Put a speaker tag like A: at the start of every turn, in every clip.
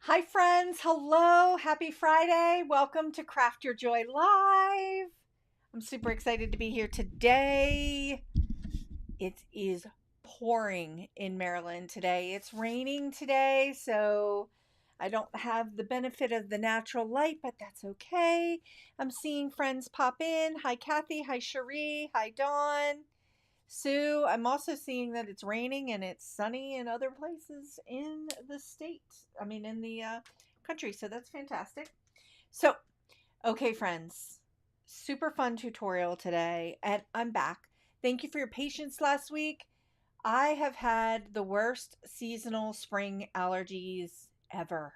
A: Hi, friends. Hello. Happy Friday. Welcome to Craft Your Joy Live. I'm super excited to be here today. It is pouring in Maryland today. It's raining today, so I don't have the benefit of the natural light, but that's okay. I'm seeing friends pop in. Hi, Kathy. Hi, Cherie. Hi, Dawn. Sue, I'm also seeing that it's raining and it's sunny in other places in the state. In the country. So that's fantastic. So, okay, friends, super fun tutorial today, and I'm back. Thank you for your patience last week. I have had the worst seasonal spring allergies ever.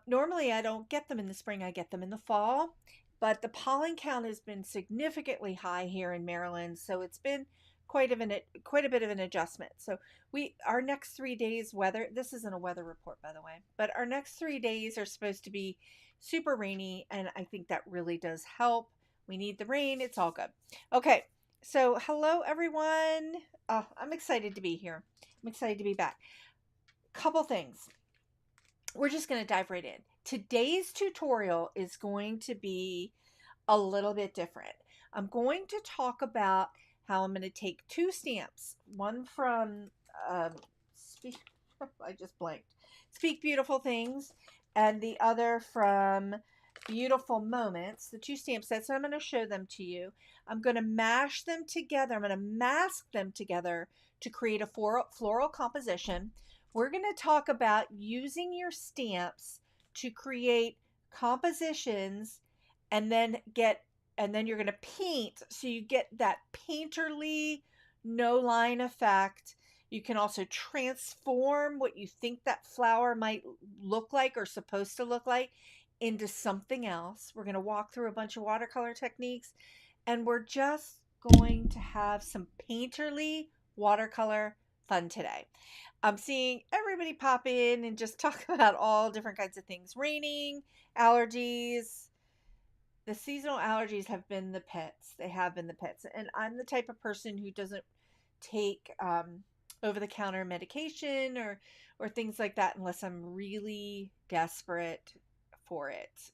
A: Normally, I don't get them in the spring, I get them in the fall. But the pollen count has been significantly high here in Maryland, so it's been quite a bit of an adjustment. So our next 3 days weather. This isn't a weather report, by the way, but our next 3 days are supposed to be super rainy, and I think that really does help. We need the rain. It's all good. Okay, so hello everyone. I'm excited to be here. I'm excited to be back. Couple things, we're just going to dive right in. Today's tutorial is going to be a little bit different. I'm going to talk about how I'm going to take two stamps, one from Speak, I just blanked, Speak Beautiful Things, and the other from Beautiful Moments, the two stamp sets, and I'm going to show them to you. I'm going to mash them together. I'm going to mask them together to create a floral composition. We're going to talk about using your stamps to create compositions and then you're going to paint so you get that painterly no line effect. You can also transform what you think that flower might look like or supposed to look like into something else. We're going to walk through a bunch of watercolor techniques, and we're just going to have some painterly watercolor fun today. I'm seeing everybody pop in and just talk about all different kinds of things. Raining, allergies. The seasonal allergies have been the pits. They have been the pits. And I'm the type of person who doesn't take over-the-counter medication or things like that unless I'm really desperate for it.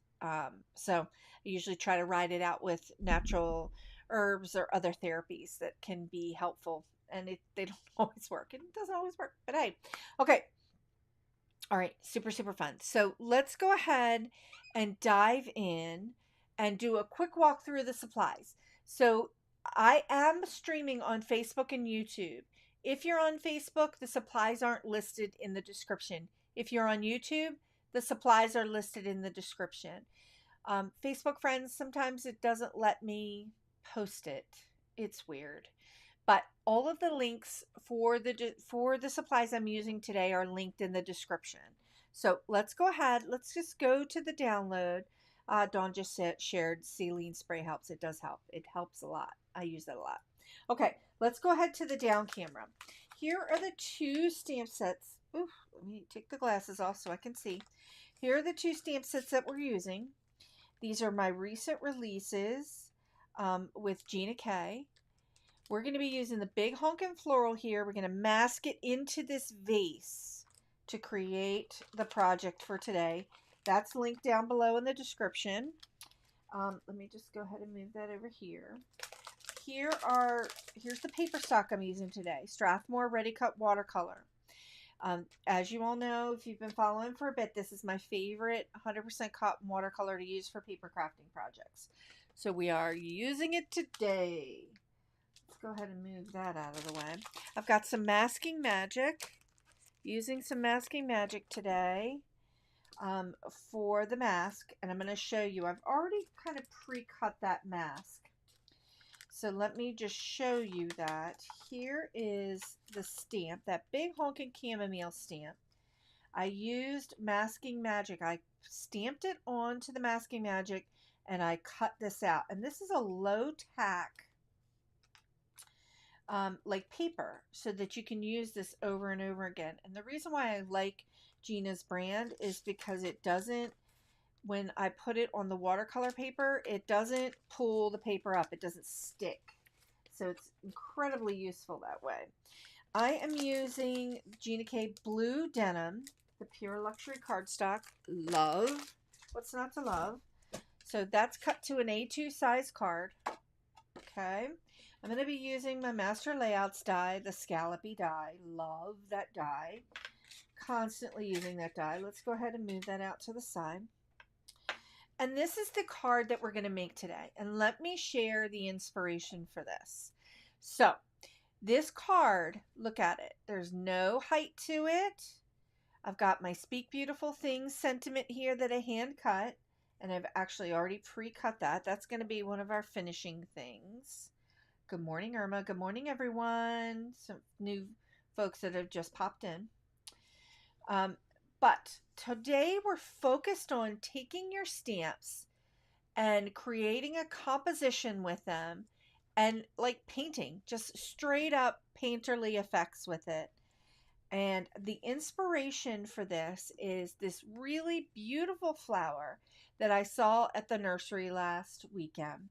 A: So I usually try to ride it out with natural herbs or other therapies that can be helpful. And they don't always work. It doesn't always work. But hey, okay. All right, super, super fun. So let's go ahead and dive in and do a quick walk through the supplies. So I am streaming on Facebook and YouTube. If you're on Facebook, the supplies aren't listed in the description. If you're on YouTube, the supplies are listed in the description. Facebook friends, sometimes it doesn't let me post it. It's weird. But all of the links for the supplies I'm using today are linked in the description. So let's go ahead. Let's just go to the download. Dawn just shared saline spray helps. It does help. It helps a lot. I use that a lot. Okay, let's go ahead to the down camera. Here are the two stamp sets. Ooh, let me take the glasses off so I can see. Here are the two stamp sets that we're using. These are my recent releases with Gina K. We're going to be using the big honkin' floral here. We're going to mask it into this vase to create the project for today. That's linked down below in the description. Let me just go ahead and move that over here. Here's the paper stock I'm using today. Strathmore Ready Cut Watercolor. As you all know, if you've been following for a bit, this is my favorite 100% cotton watercolor to use for paper crafting projects. So we are using it today. Let's go ahead and move that out of the way. I've got some masking magic. Using some masking magic today for the mask, and I'm going to show you. I've already kind of pre-cut that mask. So let me just show you that. Here is the stamp, that big honkin' chamomile stamp. I used masking magic. I stamped it onto the masking magic and I cut this out. And this is a low tack like paper, so that you can use this over and over again. And the reason why I like Gina's brand is because it doesn't, when I put it on the watercolor paper, it doesn't pull the paper up. It doesn't stick. So it's incredibly useful that way. I am using Gina K Blue Denim. the Pure Luxury cardstock. Love. What's not to love? So that's cut to an A2 size card. Okay. I'm going to be using my Master Layouts die, the Scallopy die. Love that die. Constantly using that die. Let's go ahead and move that out to the side. And this is the card that we're going to make today. And let me share the inspiration for this. So, this card, look at it. There's no height to it. I've got my Speak Beautiful Things sentiment here that I hand cut. And I've actually already pre-cut that. That's going to be one of our finishing things. Good morning, Irma. Good morning, everyone. Some new folks that have just popped in. But today we're focused on taking your stamps and creating a composition with them and like painting, just straight up painterly effects with it. And the inspiration for this is this really beautiful flower that I saw at the nursery last weekend.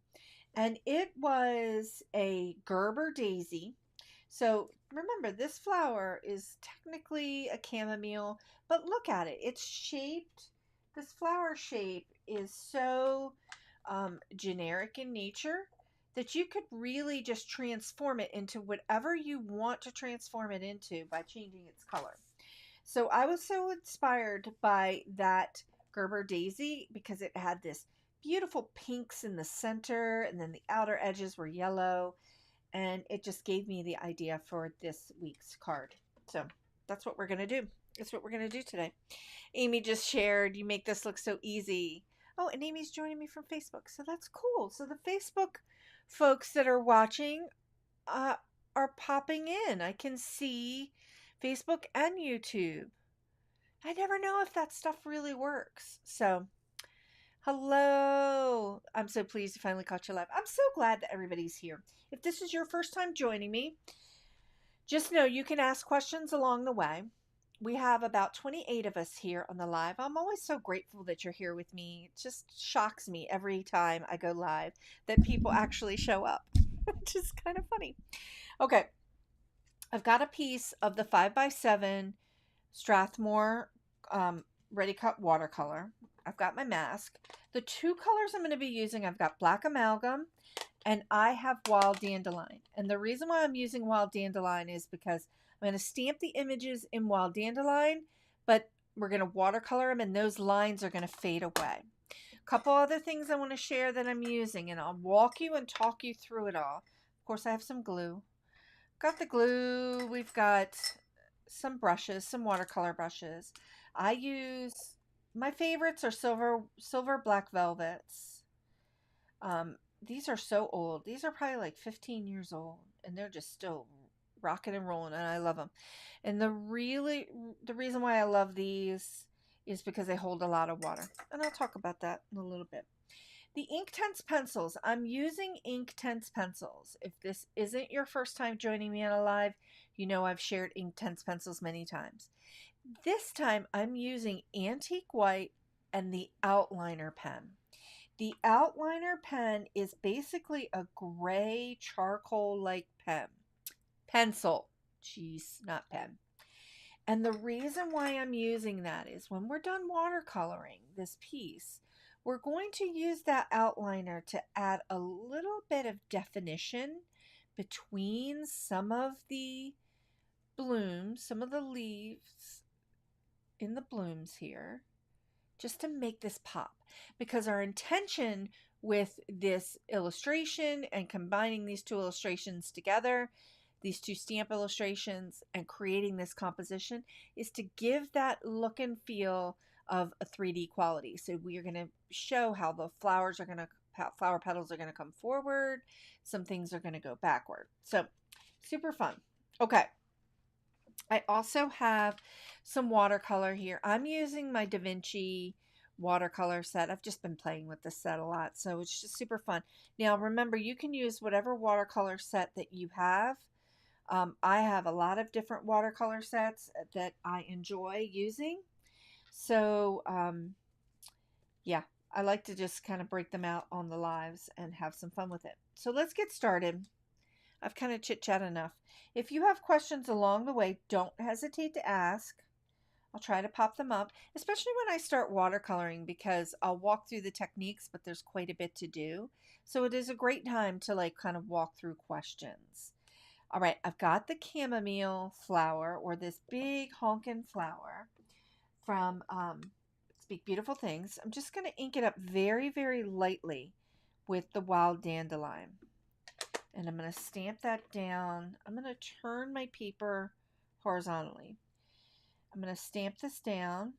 A: And it was a Gerber daisy. So remember, this flower is technically a chamomile, but look at it. It's shaped, this flower shape is so generic in nature that you could really just transform it into whatever you want to transform it into by changing its color. So I was so inspired by that Gerber daisy because it had this beautiful pinks in the center and then the outer edges were yellow, and it just gave me the idea for this week's card. So that's what we're going to do. That's what we're going to do today. Amy just shared, you make this look so easy. Oh, and Amy's joining me from Facebook, so that's cool. So the Facebook folks that are watching are popping in. I can see Facebook and YouTube. I never know if that stuff really works. So hello. I'm so pleased to finally caught you live. I'm so glad that everybody's here. If this is your first time joining me, just know you can ask questions along the way. We have about 28 of us here on the live. I'm always so grateful that you're here with me. It just shocks me every time I go live that people actually show up, which is kind of funny. Okay, I've got a piece of the 5x7 Strathmore Ready Cut watercolor. I've got my mask. The two colors I'm going to be using, I've got Black Amalgam and I have Wild Dandelion. And the reason why I'm using Wild Dandelion is because I'm going to stamp the images in Wild Dandelion, but we're going to watercolor them and those lines are going to fade away. A couple other things I want to share that I'm using, and I'll walk you and talk you through it all. Of course, I have some glue. Got the glue. We've got some brushes, some watercolor brushes. I use, my favorites are silver black velvets. These are so old. These are probably like 15 years old, and they're just still rocking and rolling, and I love them. And the reason why I love these is because they hold a lot of water, and I'll talk about that in a little bit. The Inktense pencils. I'm using Inktense pencils. If this isn't your first time joining me on a live, you know I've shared Inktense pencils many times. This time I'm using Antique White and the outliner pen. The outliner pen is basically a gray charcoal-like pencil. Jeez, not pen. And the reason why I'm using that is when we're done watercoloring this piece, we're going to use that outliner to add a little bit of definition between some of the blooms, some of the leaves in the blooms here, just to make this pop. Because our intention with this illustration and combining these two illustrations together, these two stamp illustrations, and creating this composition is to give that look and feel of a 3D quality. So we are going to show how the flower petals are going to come forward. Some things are going to go backward. So super fun. Okay. I also have some watercolor here. I'm using my Da Vinci watercolor set. I've just been playing with this set a lot, so it's just super fun. Now remember, you can use whatever watercolor set that you have. I have a lot of different watercolor sets that I enjoy using. So yeah, I like to just kind of break them out on the lives and have some fun with it. So let's get started. I've kind of chit-chat enough. If you have questions along the way, don't hesitate to ask. I'll try to pop them up, especially when I start watercoloring, because I'll walk through the techniques, but there's quite a bit to do. So it is a great time to like kind of walk through questions. All right, I've got the chamomile flower, or this big honkin' flower from Speak Beautiful Things. I'm just going to ink it up very, very lightly with the wild dandelion. And I'm going to stamp that down. I'm going to turn my paper horizontally. I'm going to stamp this down.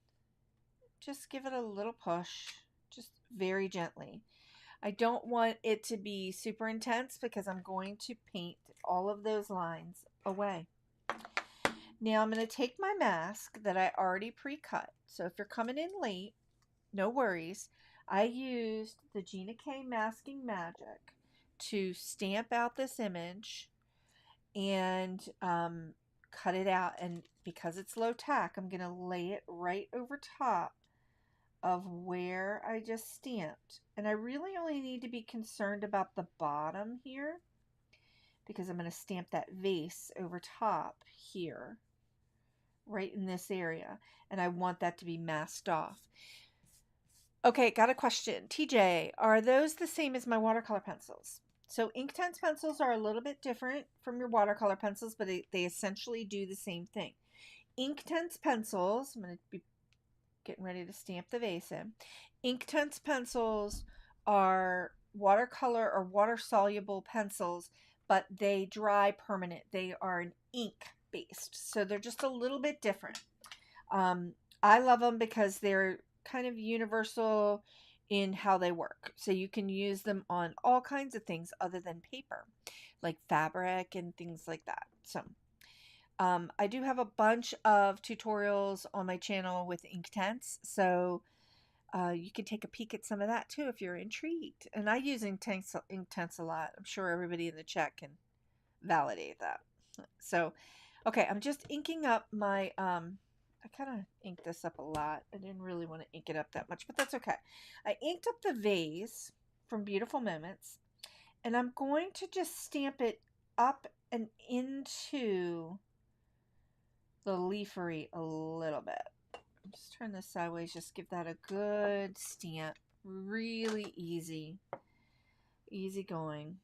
A: Just give it a little push, just very gently. I don't want it to be super intense because I'm going to paint all of those lines away. Now I'm going to take my mask that I already pre-cut. So if you're coming in late, no worries. I used the Gina K Masking Magic to stamp out this image and cut it out. And because it's low tack, I'm going to lay it right over top of where I just stamped. And I really only need to be concerned about the bottom here, because I'm going to stamp that vase over top here, right in this area, and I want that to be masked off. Okay, got a question. TJ, are those the same as my watercolor pencils? So Inktense pencils are a little bit different from your watercolor pencils, but they essentially do the same thing. Inktense pencils, I'm going to be getting ready to stamp the vase in. Inktense pencils are watercolor or water-soluble pencils, but they dry permanent. They are an ink based, so they're just a little bit different. I love them because they're kind of universal in how they work. So you can use them on all kinds of things other than paper, like fabric and things like that. So I do have a bunch of tutorials on my channel with Inktense, so you can take a peek at some of that too if you're intrigued. And I use Inktense a lot. I'm sure everybody in the chat can validate that. So, okay, I'm just inking up my, I kind of inked this up a lot. I didn't really want to ink it up that much, but that's okay. I inked up the vase from Beautiful Moments, and I'm going to just stamp it up and into the leafery a little bit. Just turn this sideways, just give that a good stamp. Really easy going.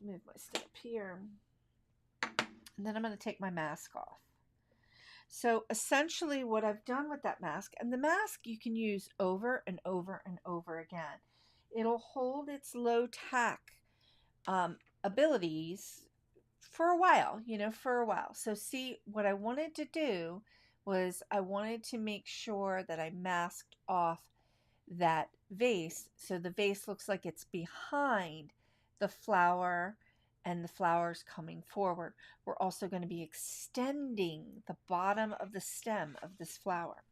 A: Move my stamp here, and then I'm going to take my mask off. So essentially what I've done with that mask, and the mask you can use over and over and over again. It'll hold its low tack abilities for a while, for a while. So see, what I wanted to do was I wanted to make sure that I masked off that vase, so the vase looks like it's behind the flower and the flowers coming forward. We're also going to be extending the bottom of the stem of this flower.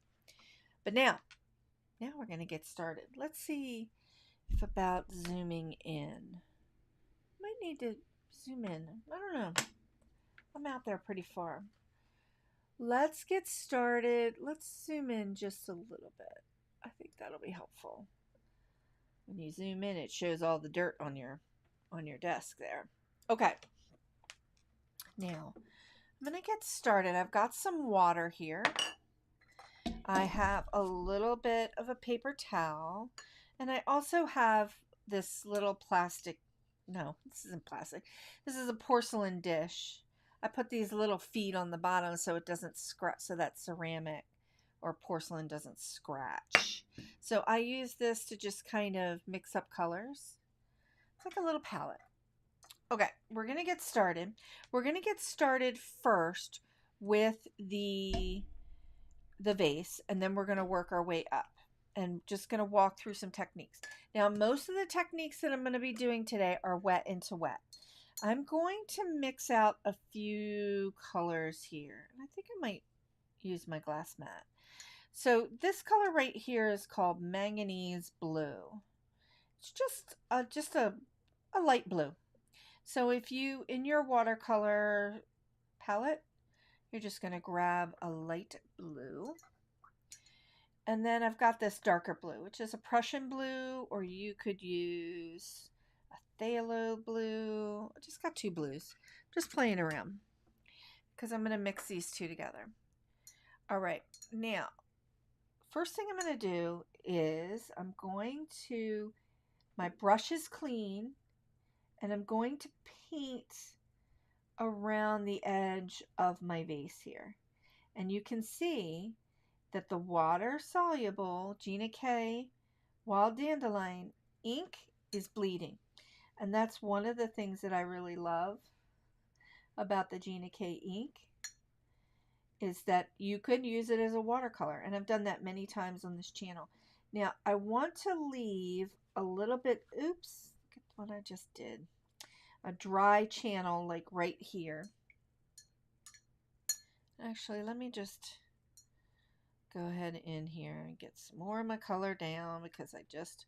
A: But now we're going to get started. Let's see if about zooming in. Might need to zoom in. I don't know. I'm out there pretty far. Let's get started. Let's zoom in just a little bit. I think that'll be helpful. When you zoom in, it shows all the dirt on your desk there. Okay. Now, I'm going to get started. I've got some water here. I have a little bit of a paper towel, and I also have this little plastic, no, this isn't plastic. This is a porcelain dish. I put these little feet on the bottom so it doesn't scratch, so that ceramic or porcelain doesn't scratch. So I use this to just kind of mix up colors. It's like a little palette. Okay, we're going to get started. We're going to get started first with the vase, and then we're going to work our way up. And just going to walk through some techniques. Now, most of the techniques that I'm going to be doing today are wet into wet. I'm going to mix out a few colors here. And I think I might use my glass mat. So this color right here is called manganese blue. It's just a light blue. So if you, in your watercolor palette, you're just going to grab a light blue. And then I've got this darker blue, which is a Prussian blue, or you could use a phthalo blue. I just got two blues. Just playing around because I'm going to mix these two together. All right, now, first thing I'm going to do is my brush is clean, and I'm going to paint around the edge of my vase here. And you can see that the water soluble Gina K Wild Dandelion ink is bleeding. And that's one of the things that I really love about the Gina K ink, is that you could use it as a watercolor. And I've done that many times on this channel. Now I want to leave a little bit, oops, look at what I just did. A dry channel like right here. Actually, let me just go ahead in here and get some more of my color down, because I just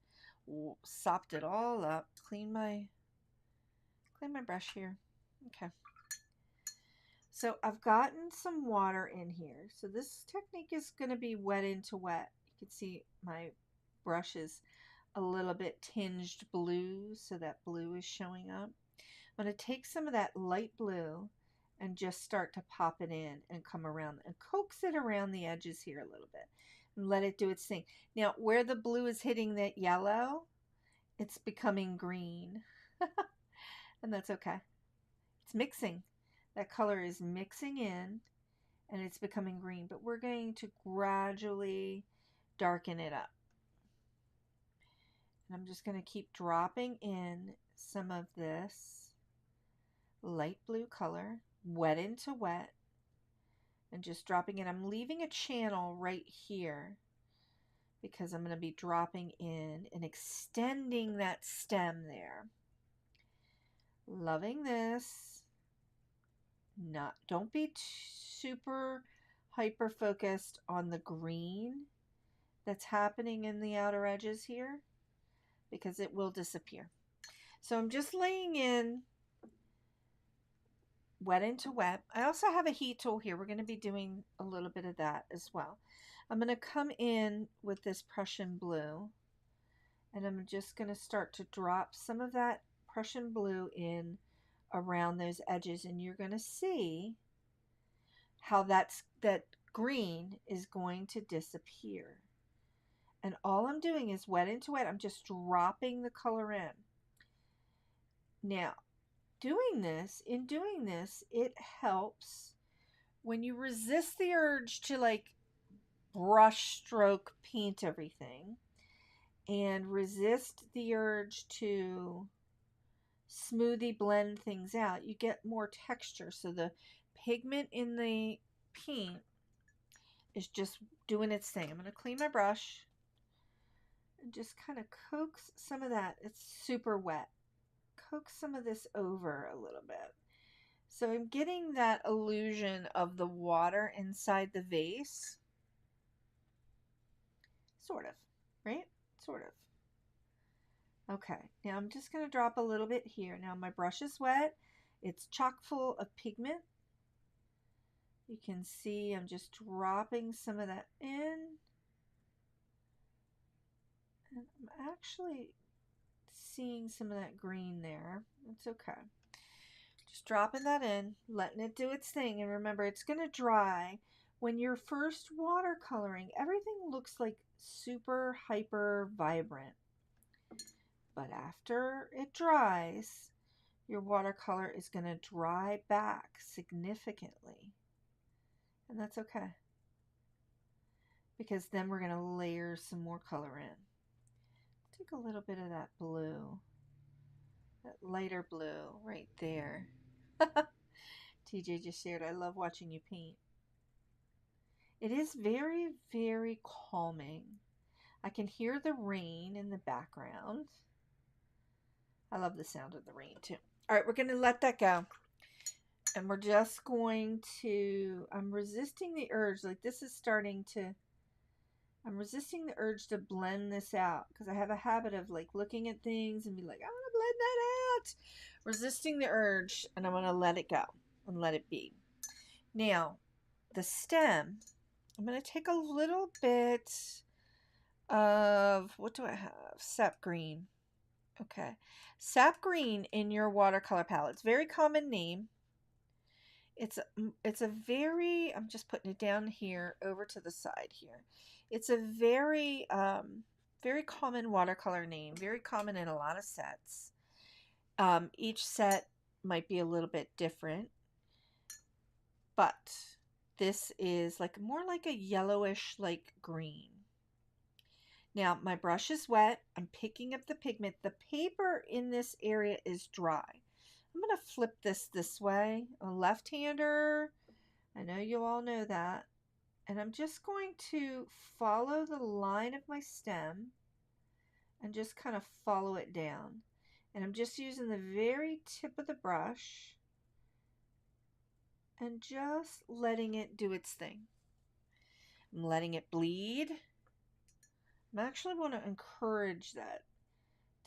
A: sopped it all up. Clean my brush here. Okay. So I've gotten some water in here. So this technique is going to be wet into wet. You can see my brush is a little bit tinged blue, so that blue is showing up. I'm going to take some of that light blue and just start to pop it in and come around and coax it around the edges here a little bit and let it do its thing. Now, where the blue is hitting that yellow, it's becoming green. And that's okay. It's mixing. That color is mixing in and it's becoming green, but we're going to gradually darken it up. And I'm just going to keep dropping in some of this light blue color, wet into wet, and just dropping in. I'm leaving a channel right here because I'm going to be dropping in and extending that stem there. Loving this. Don't be super hyper focused on the green that's happening in the outer edges here, because it will disappear. So I'm just laying in wet into wet. I also have a heat tool here. We're going to be doing a little bit of that as well. I'm going to come in with this Prussian blue, and I'm just going to start to drop some of that Prussian blue in around those edges, and you're going to see how that green is going to disappear. And all I'm doing is wet into wet. I'm just dropping the color in. Now, in doing this, it helps when you resist the urge to like brush stroke paint everything, and resist the urge to smoothie blend things out. You get more texture, so the pigment in the paint is just doing its thing. I'm going to clean my brush and just kind of coax some of that. It's super wet. Coax some of this over a little bit. So I'm getting that illusion of the water inside the vase. Sort of, right? Sort of. Okay, now I'm just going to drop a little bit here. Now my brush is wet. It's chock full of pigment. You can see I'm just dropping some of that in. And I'm actually seeing some of that green there. It's okay. Just dropping that in, letting it do its thing. And remember, it's going to dry. When you're first watercoloring, everything looks like super hyper vibrant. But after it dries, your watercolor is going to dry back significantly. And that's okay, because then we're going to layer some more color in. Take a little bit of that blue, that lighter blue right there. TJ just shared, I love watching you paint. It is very, very calming. I can hear the rain in the background. I love the sound of the rain too. All right, we're going to let that go. And we're just going to, I'm resisting the urge. Like this is starting to, I'm resisting the urge to blend this out, because I have a habit of like looking at things and be like, I want to blend that out. Resisting the urge, and I'm going to let it go and let it be. Now, the stem, I'm going to take a little bit of, what do I have? Sap green. Okay. Sap green in your watercolor palette. It's a very common name. It's a very, I'm just putting it down here over to the side here. It's a very common watercolor name, very common in a lot of sets. Each set might be a little bit different, but this is like more like a yellowish like green. Now my brush is wet. I'm picking up the pigment. The paper in this area is dry. I'm going to flip this way. A left-hander. I know you all know that. And I'm just going to follow the line of my stem and just kind of follow it down. And I'm just using the very tip of the brush and just letting it do its thing. I'm letting it bleed. I actually want to encourage that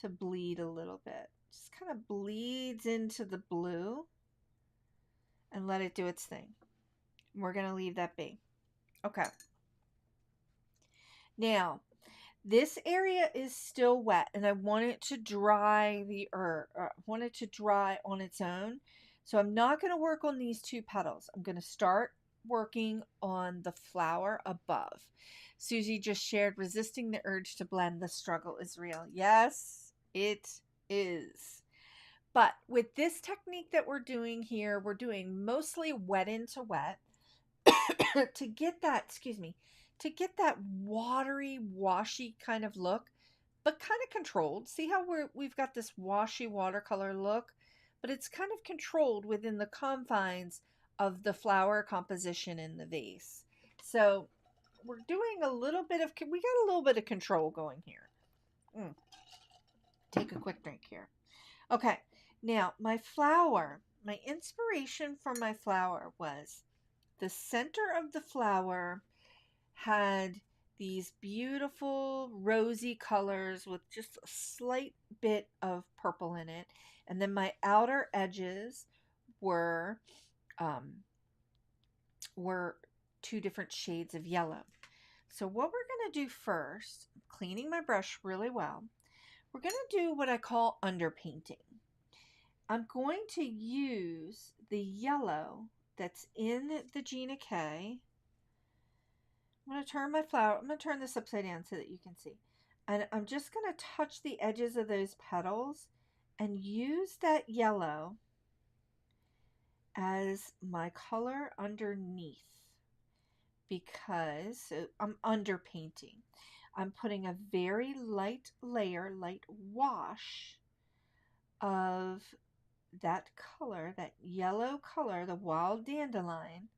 A: to bleed a little bit. Just kind of bleeds into the blue and let it do its thing. We're going to leave that be. Okay. Now, this area is still wet and I want it to dry want it to dry on its own. So I'm not going to work on these two petals. I'm going to start working on the flower above. Susie just shared, resisting the urge to blend, the struggle is real. Yes, it is. But with this technique that we're doing here, we're doing mostly wet into wet to get that, to get that watery, washy kind of look, but kind of controlled. See how we've got this washy watercolor look, but it's kind of controlled within the confines of the flower composition in the vase. So we're doing a little bit of, we got a little bit of control going here. Take a quick drink here. Okay, now my flower, my inspiration for my flower was the center of the flower had these beautiful rosy colors with just a slight bit of purple in it. And then my outer edges were two different shades of yellow. So what we're going to do first, cleaning my brush really well, we're going to do what I call underpainting. I'm going to use the yellow that's in the Gina K. I'm going to turn my flower, I'm going to turn this upside down so that you can see. And I'm just going to touch the edges of those petals and use that yellow as my color underneath, because I'm underpainting. I'm putting a very light layer, light wash of that color, that yellow color, the wild dandelion,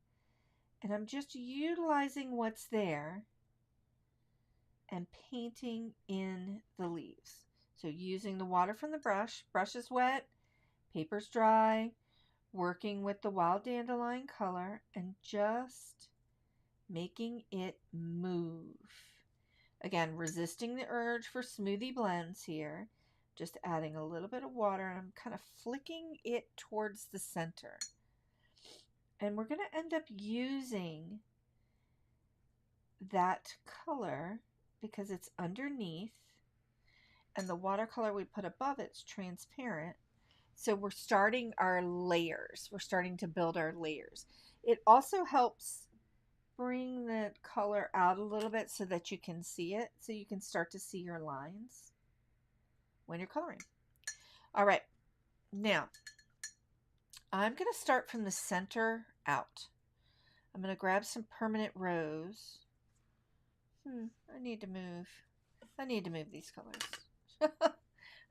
A: and I'm just utilizing what's there and painting in the leaves. So using the water from the brush is wet, paper's dry, working with the wild dandelion color and just making it move. Again, resisting the urge for smoothie blends here. Just adding a little bit of water and I'm kind of flicking it towards the center. And we're going to end up using that color because it's underneath and the watercolor we put above it's transparent. So we're starting our layers. We're starting to build our layers. It also helps bring the color out a little bit so that you can see it, so you can start to see your lines when you're coloring. All right, now I'm going to start from the center out. I'm going to grab some permanent rose. I need to move these colors.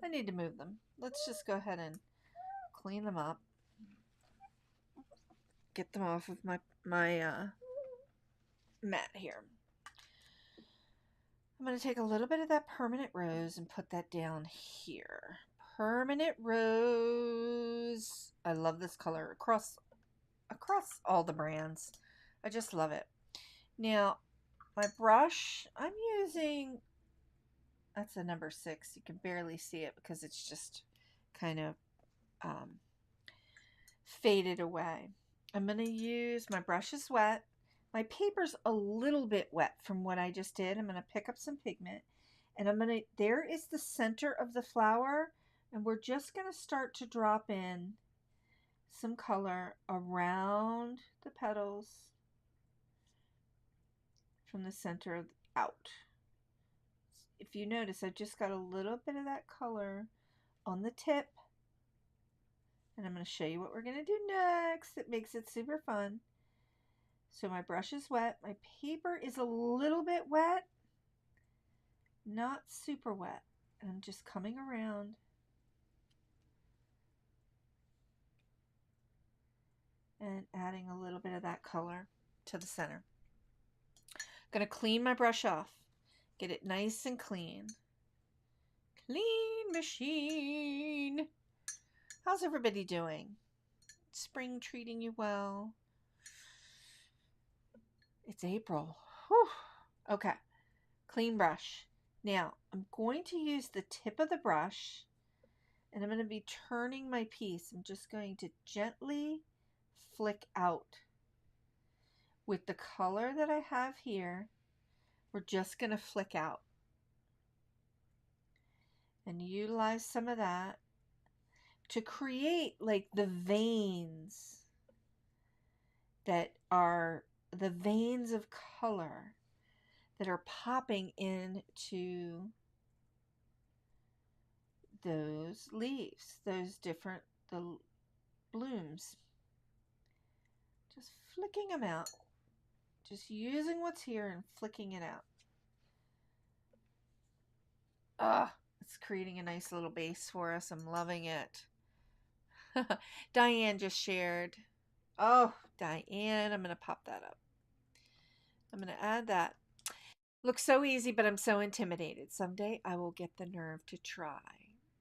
A: I need to move them. Let's just go ahead and clean them up. Get them off of my mat here. I'm going to take a little bit of that permanent rose and put that down here. Permanent rose. I love this color across all the brands. I just love it. Now, my brush, I'm using, that's a number 6. You can barely see it because it's just kind of faded away. I'm going to use, my brush is wet. My paper's a little bit wet from what I just did. I'm going to pick up some pigment and I'm going to, there is the center of the flower and we're just going to start to drop in some color around the petals from the center out. If you notice, I just got a little bit of that color on the tip. And I'm going to show you what we're going to do next. It makes it super fun. So my brush is wet. My paper is a little bit wet. Not super wet. And I'm just coming around. And adding a little bit of that color to the center. I'm going to clean my brush off. Get it nice and clean. Clean machine. How's everybody doing? Spring treating you well? It's April. Whew. Okay. Clean brush. Now, I'm going to use the tip of the brush and I'm going to be turning my piece. I'm just going to gently flick out. With the color that I have here, we're just going to flick out and utilize some of that to create like the veins that are the veins of color that are popping into those leaves, those different blooms. Just flicking them out. Just using what's here and flicking it out. Ah, it's creating a nice little base for us. I'm loving it. Diane just shared. Oh, Diane, I'm going to pop that up. I'm going to add that. Looks so easy, but I'm so intimidated. Someday I will get the nerve to try.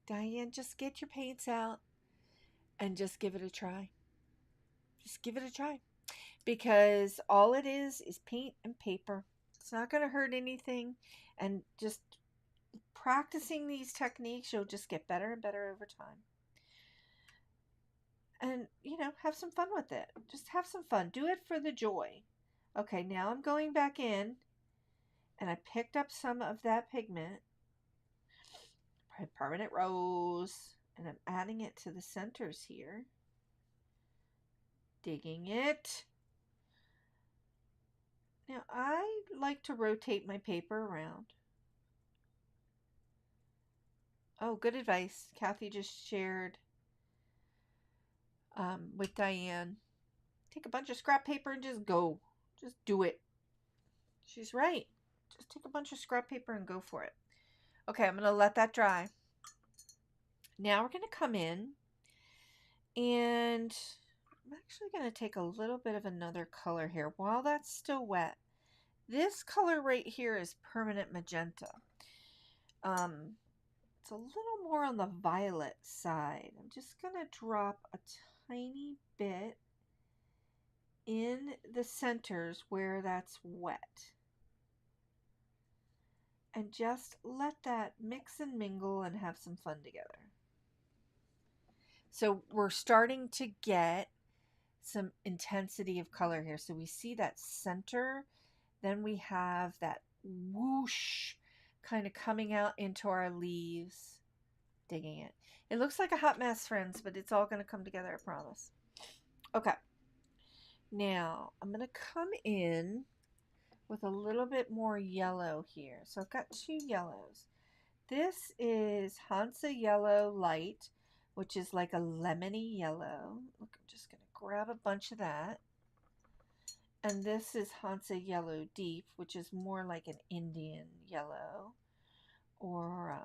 A: Diane, just get your paints out and just give it a try. Just give it a try. Because all it is paint and paper. It's not going to hurt anything. And just practicing these techniques, you'll just get better and better over time. And, you know, have some fun with it. Just have some fun. Do it for the joy. Okay, now I'm going back in and I picked up some of that pigment, permanent rose, and I'm adding it to the centers here. Digging it. Now, I like to rotate my paper around. Oh, good advice. Kathy just shared with Diane. Take a bunch of scrap paper and just go. Just do it. She's right. Just take a bunch of scrap paper and go for it. Okay, I'm going to let that dry. Now we're going to come in and I'm actually going to take a little bit of another color here while that's still wet. This color right here is permanent magenta. It's a little more on the violet side. I'm just going to drop a tiny bit in the centers where that's wet. And just let that mix and mingle and have some fun together. So we're starting to get some intensity of color here. So we see that center, then we have that whoosh kind of coming out into our leaves. Digging it. It looks like a hot mess, friends, but it's all going to come together, I promise. Okay. Now, I'm going to come in with a little bit more yellow here. So I've got two yellows. This is Hansa Yellow Light, which is like a lemony yellow. Look, I'm just going to grab a bunch of that. And this is Hansa Yellow Deep, which is more like an Indian yellow or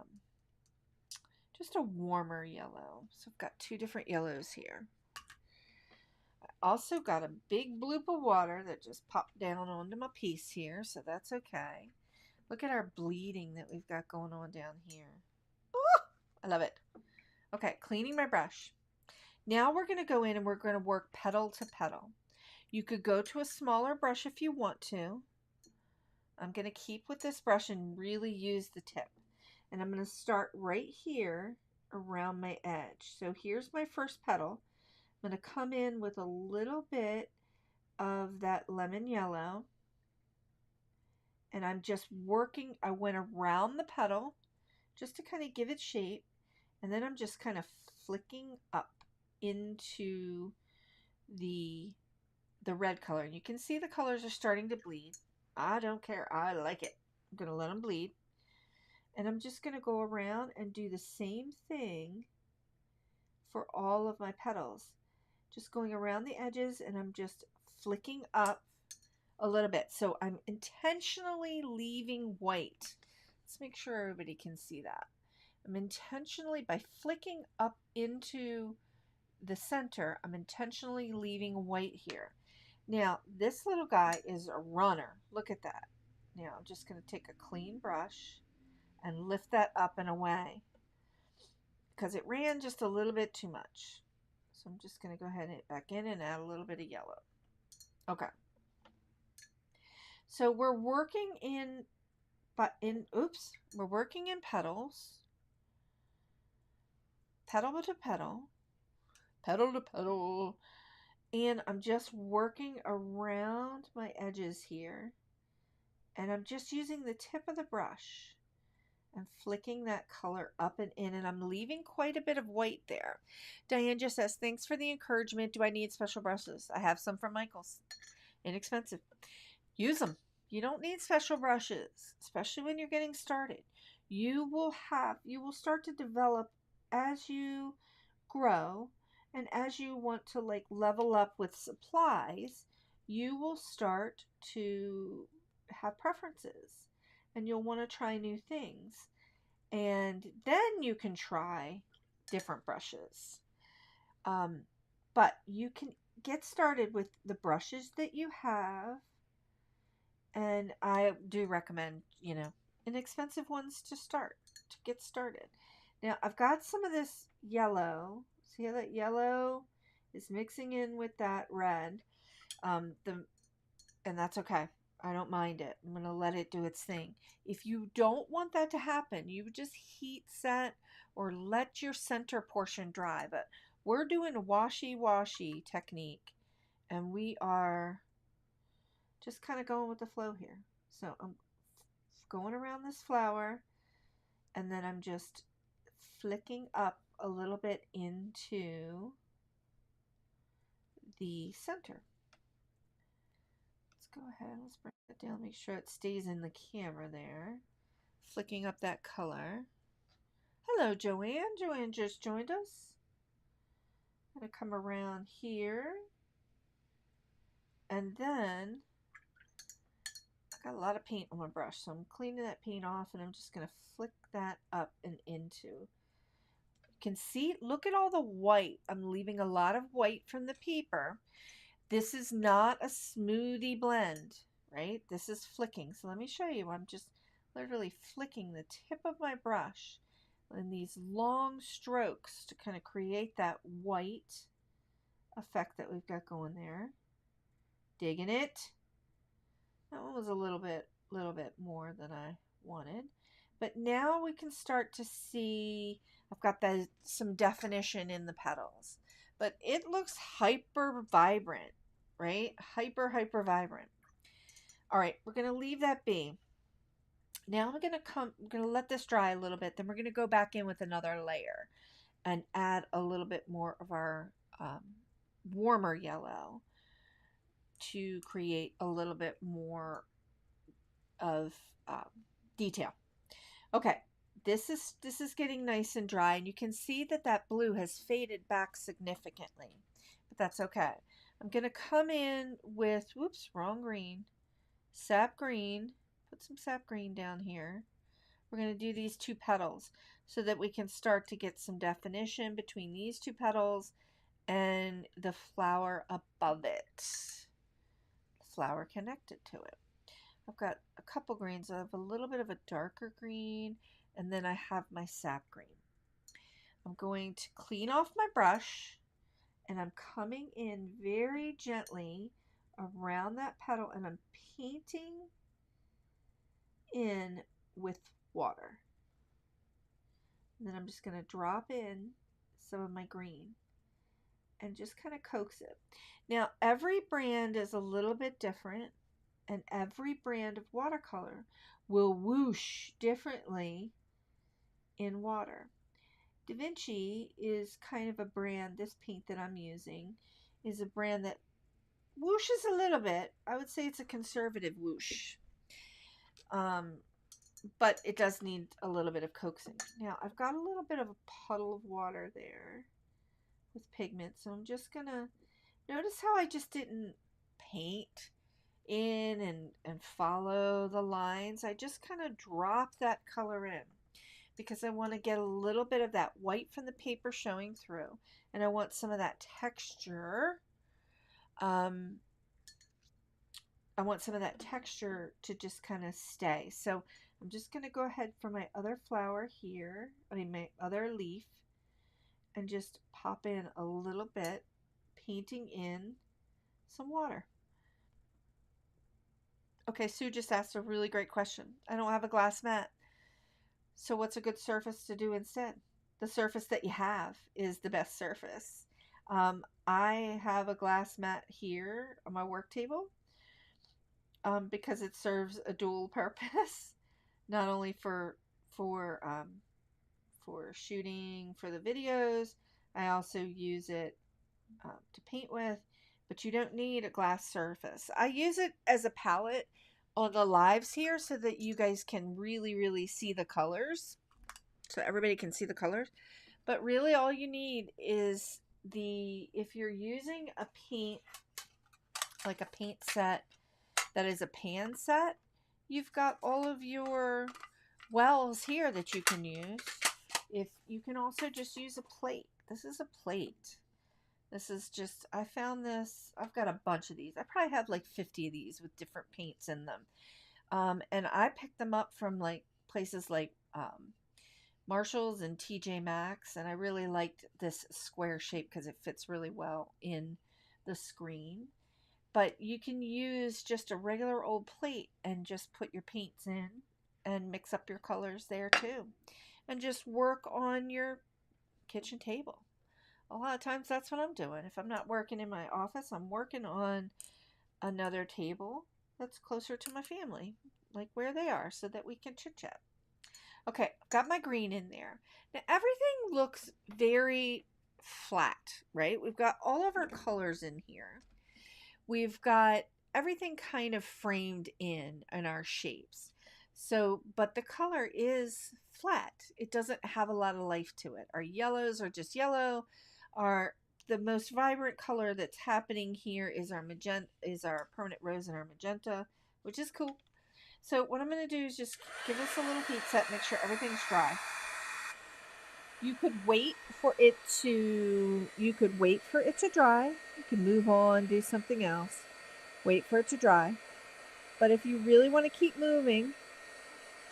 A: just a warmer yellow. So I've got two different yellows here. I also got a big bloop of water that just popped down onto my piece here, so that's okay. Look at our bleeding that we've got going on down here. Oh, I love it. Okay, cleaning my brush. Now we're going to go in and we're going to work petal to petal. You could go to a smaller brush if you want to. I'm going to keep with this brush and really use the tip. And I'm going to start right here around my edge. So here's my first petal. I'm going to come in with a little bit of that lemon yellow. And I'm just working, I went around the petal just to kind of give it shape. And then I'm just kind of flicking up. into the red color. And you can see the colors are starting to bleed. I don't care. I like it. I'm going to let them bleed. And I'm just going to go around and do the same thing for all of my petals. Just going around the edges, and I'm just flicking up a little bit. So I'm intentionally leaving white. Let's make sure everybody can see that. I'm intentionally, by flicking up into the center, I'm intentionally leaving white here. Now, this little guy is a runner. Look at that. Now, I'm just going to take a clean brush and lift that up and away because it ran just a little bit too much. So I'm just going to go ahead and hit back in and add a little bit of yellow. Okay. So we're working in, we're working in petals, petal to petal, petal to petal, and I'm just working around my edges here, and I'm just using the tip of the brush and flicking that color up and in, and I'm leaving quite a bit of white there. Diane just says, thanks for the encouragement. Do I need special brushes? I have some from Michael's. Inexpensive. Use them. You don't need special brushes, especially when you're getting started. You will start to develop as you grow, and as you want to like level up with supplies, you will start to have preferences and you'll want to try new things. And then you can try different brushes. But you can get started with the brushes that you have. And I do recommend, inexpensive ones to get started. Now, I've got some of this yellow. See how that yellow is mixing in with that red? And that's okay. I don't mind it. I'm going to let it do its thing. If you don't want that to happen, you would just heat set or let your center portion dry. But we're doing a washy technique, and we are just kind of going with the flow here. So I'm going around this flower, and then I'm just flicking up a little bit into the center. Let's go ahead, let's bring that down, make sure it stays in the camera there. Flicking up that color. Hello, Joanne. Joanne just joined us. I'm going to come around here, and then I got a lot of paint on my brush, so I'm cleaning that paint off, and I'm just going to flick that up and into. You can see, look at all the white. I'm leaving a lot of white from the paper. This is not a smoothie blend, right? This is flicking. So let me show you. I'm just literally flicking the tip of my brush in these long strokes to kind of create that white effect that we've got going there. Digging it. That one was a little bit more than I wanted. But now we can start to see, I've got some definition in the petals. But it looks hyper vibrant, right? Hyper vibrant. All right, we're going to leave that be. Now I'm going to let this dry a little bit. Then we're going to go back in with another layer and add a little bit more of our warmer yellow to create a little bit more of detail. Okay, this is getting nice and dry, and you can see that blue has faded back significantly, but that's okay. I'm going to come in with, whoops, wrong green, sap green. Put some sap green down here. We're going to do these two petals so that we can start to get some definition between these two petals and the flower above it. The flower connected to it. I've got a couple greens. I have a little bit of a darker green, and then I have my sap green. I'm going to clean off my brush, and I'm coming in very gently around that petal, and I'm painting in with water. And then I'm just going to drop in some of my green and just kind of coax it. Now, every brand is a little bit different, and every brand of watercolor will whoosh differently in water. Da Vinci is kind of a brand, this paint that I'm using is a brand that whooshes a little bit. I would say it's a conservative whoosh. But it does need a little bit of coaxing. Now I've got a little bit of a puddle of water there with pigment, so I'm just gonna notice how I just didn't paint in and follow the lines. I just kind of drop that color in because I want to get a little bit of that white from the paper showing through, and I want some of that texture. I want some of that texture to just kind of stay. So I'm just going to go ahead for my other flower here, my other leaf, and just pop in a little bit, painting in some water. Okay, Sue just asked a really great question. I don't have a glass mat. So what's a good surface to do instead? The surface that you have is the best surface. I have a glass mat here on my work table because it serves a dual purpose, not only for shooting for the videos. I also use it to paint with, but you don't need a glass surface. I use it as a palette on the lives here so that you guys can really see the colors, so everybody can see the colors. But really all you need is if you're using a paint, like a paint set that is a pan set, you've got all of your wells here that you can use. If you can also just use a plate. This is a plate. This is just, I found this, I've got a bunch of these. I probably have like 50 of these with different paints in them. And I picked them up from like places like Marshall's and TJ Maxx, and I really liked this square shape because it fits really well in the screen. But you can use just a regular old plate and just put your paints in and mix up your colors there too. And just work on your kitchen table. A lot of times that's what I'm doing. If I'm not working in my office, I'm working on another table that's closer to my family, like where they are, so that we can chit chat. Okay, I've got my green in there. Now everything looks very flat, right? We've got all of our colors in here. We've got everything kind of framed in our shapes. So, but the color is flat. It doesn't have a lot of life to it. Our yellows are just yellow. The most vibrant color that's happening here is our magenta, is our permanent rose and our magenta, which is cool. So what I'm going to do is just give us a little heat set, make sure everything's dry. You could wait for it to dry. You can move on, do something else. Wait for it to dry. But if you really want to keep moving,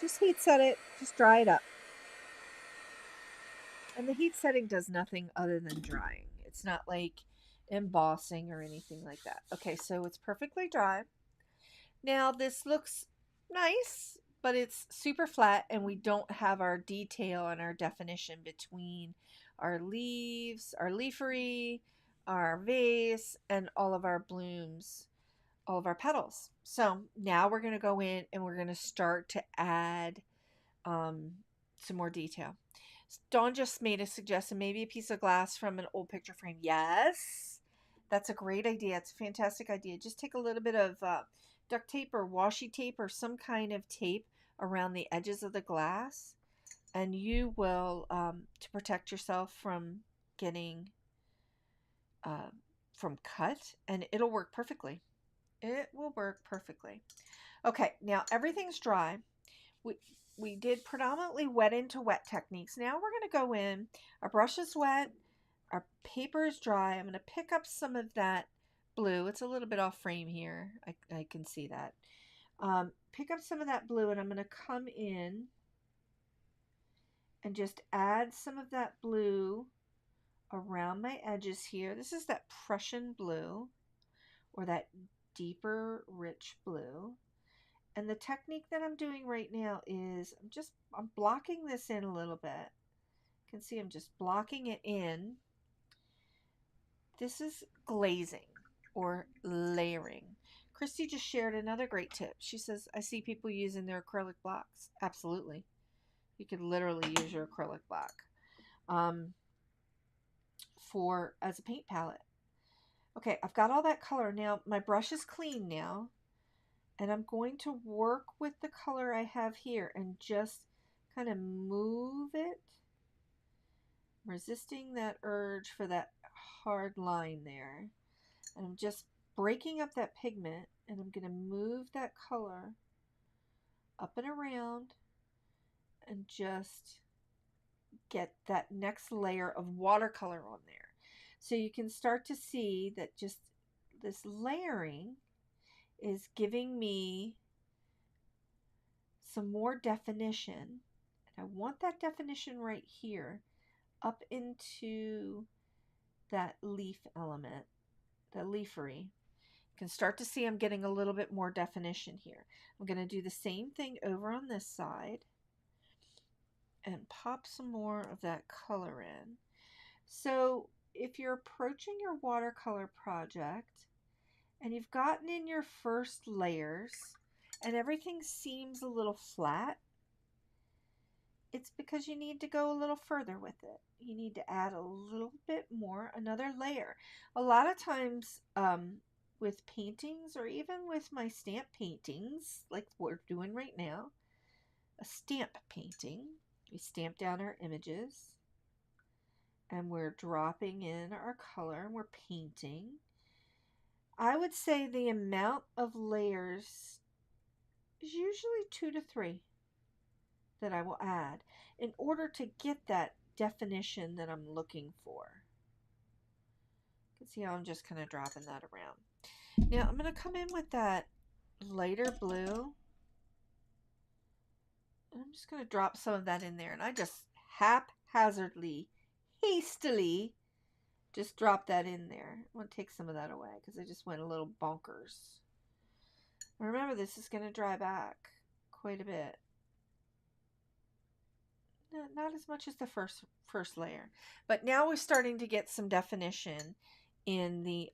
A: just heat set it, just dry it up. And the heat setting does nothing other than drying. It's not like embossing or anything like that. Okay, so it's perfectly dry. Now this looks nice, but it's super flat and we don't have our detail and our definition between our leaves, our leafery, our vase, and all of our blooms, all of our petals. So now we're going to go in and we're going to start to add some more detail. Dawn just made a suggestion, maybe a piece of glass from an old picture frame. Yes, that's a great idea. It's a fantastic idea. Just take a little bit of duct tape or washi tape or some kind of tape around the edges of the glass, and you will, to protect yourself from getting from cut, and it'll work perfectly. It will work perfectly. Okay, now everything's dry. We did predominantly wet into wet techniques. Now we're going to go in. Our brush is wet. Our paper is dry. I'm going to pick up some of that blue. It's a little bit off frame here. I can see that. Pick up some of that blue and I'm going to come in and just add some of that blue around my edges here. This is that Prussian blue or that deeper rich blue. And the technique that I'm doing right now is I'm blocking this in a little bit. You can see I'm just blocking it in. This is glazing or layering. Christy just shared another great tip. She says, I see people using their acrylic blocks. Absolutely. You could literally use your acrylic block. um, for as a paint palette. Okay, I've got all that color now. My brush is clean now, and I'm going to work with the color I have here and just kind of move it, resisting that urge for that hard line there. And I'm just breaking up that pigment, and I'm going to move that color up and around and just get that next layer of watercolor on there. So you can start to see that just this layering is giving me some more definition. And I want that definition right here up into that leaf element, the leafery. You can start to see I'm getting a little bit more definition here. I'm going to do the same thing over on this side and pop some more of that color in. So if you're approaching your watercolor project and you've gotten in your first layers and everything seems a little flat, it's because you need to go a little further with it. You need to add a little bit more, another layer. A lot of times with paintings, or even with my stamp paintings, like we're doing right now, a stamp painting, we stamp down our images and we're dropping in our color and we're painting. I would say the amount of layers is usually 2 to 3 that I will add in order to get that definition that I'm looking for. You can see how I'm just kind of dropping that around. Now I'm going to come in with that lighter blue, and I'm just going to drop some of that in there, and I just haphazardly, hastily just drop that in there. I'm going to take some of that away because I just went a little bonkers. Remember, this is going to dry back quite a bit. Not as much as the first layer, but now we're starting to get some definition in the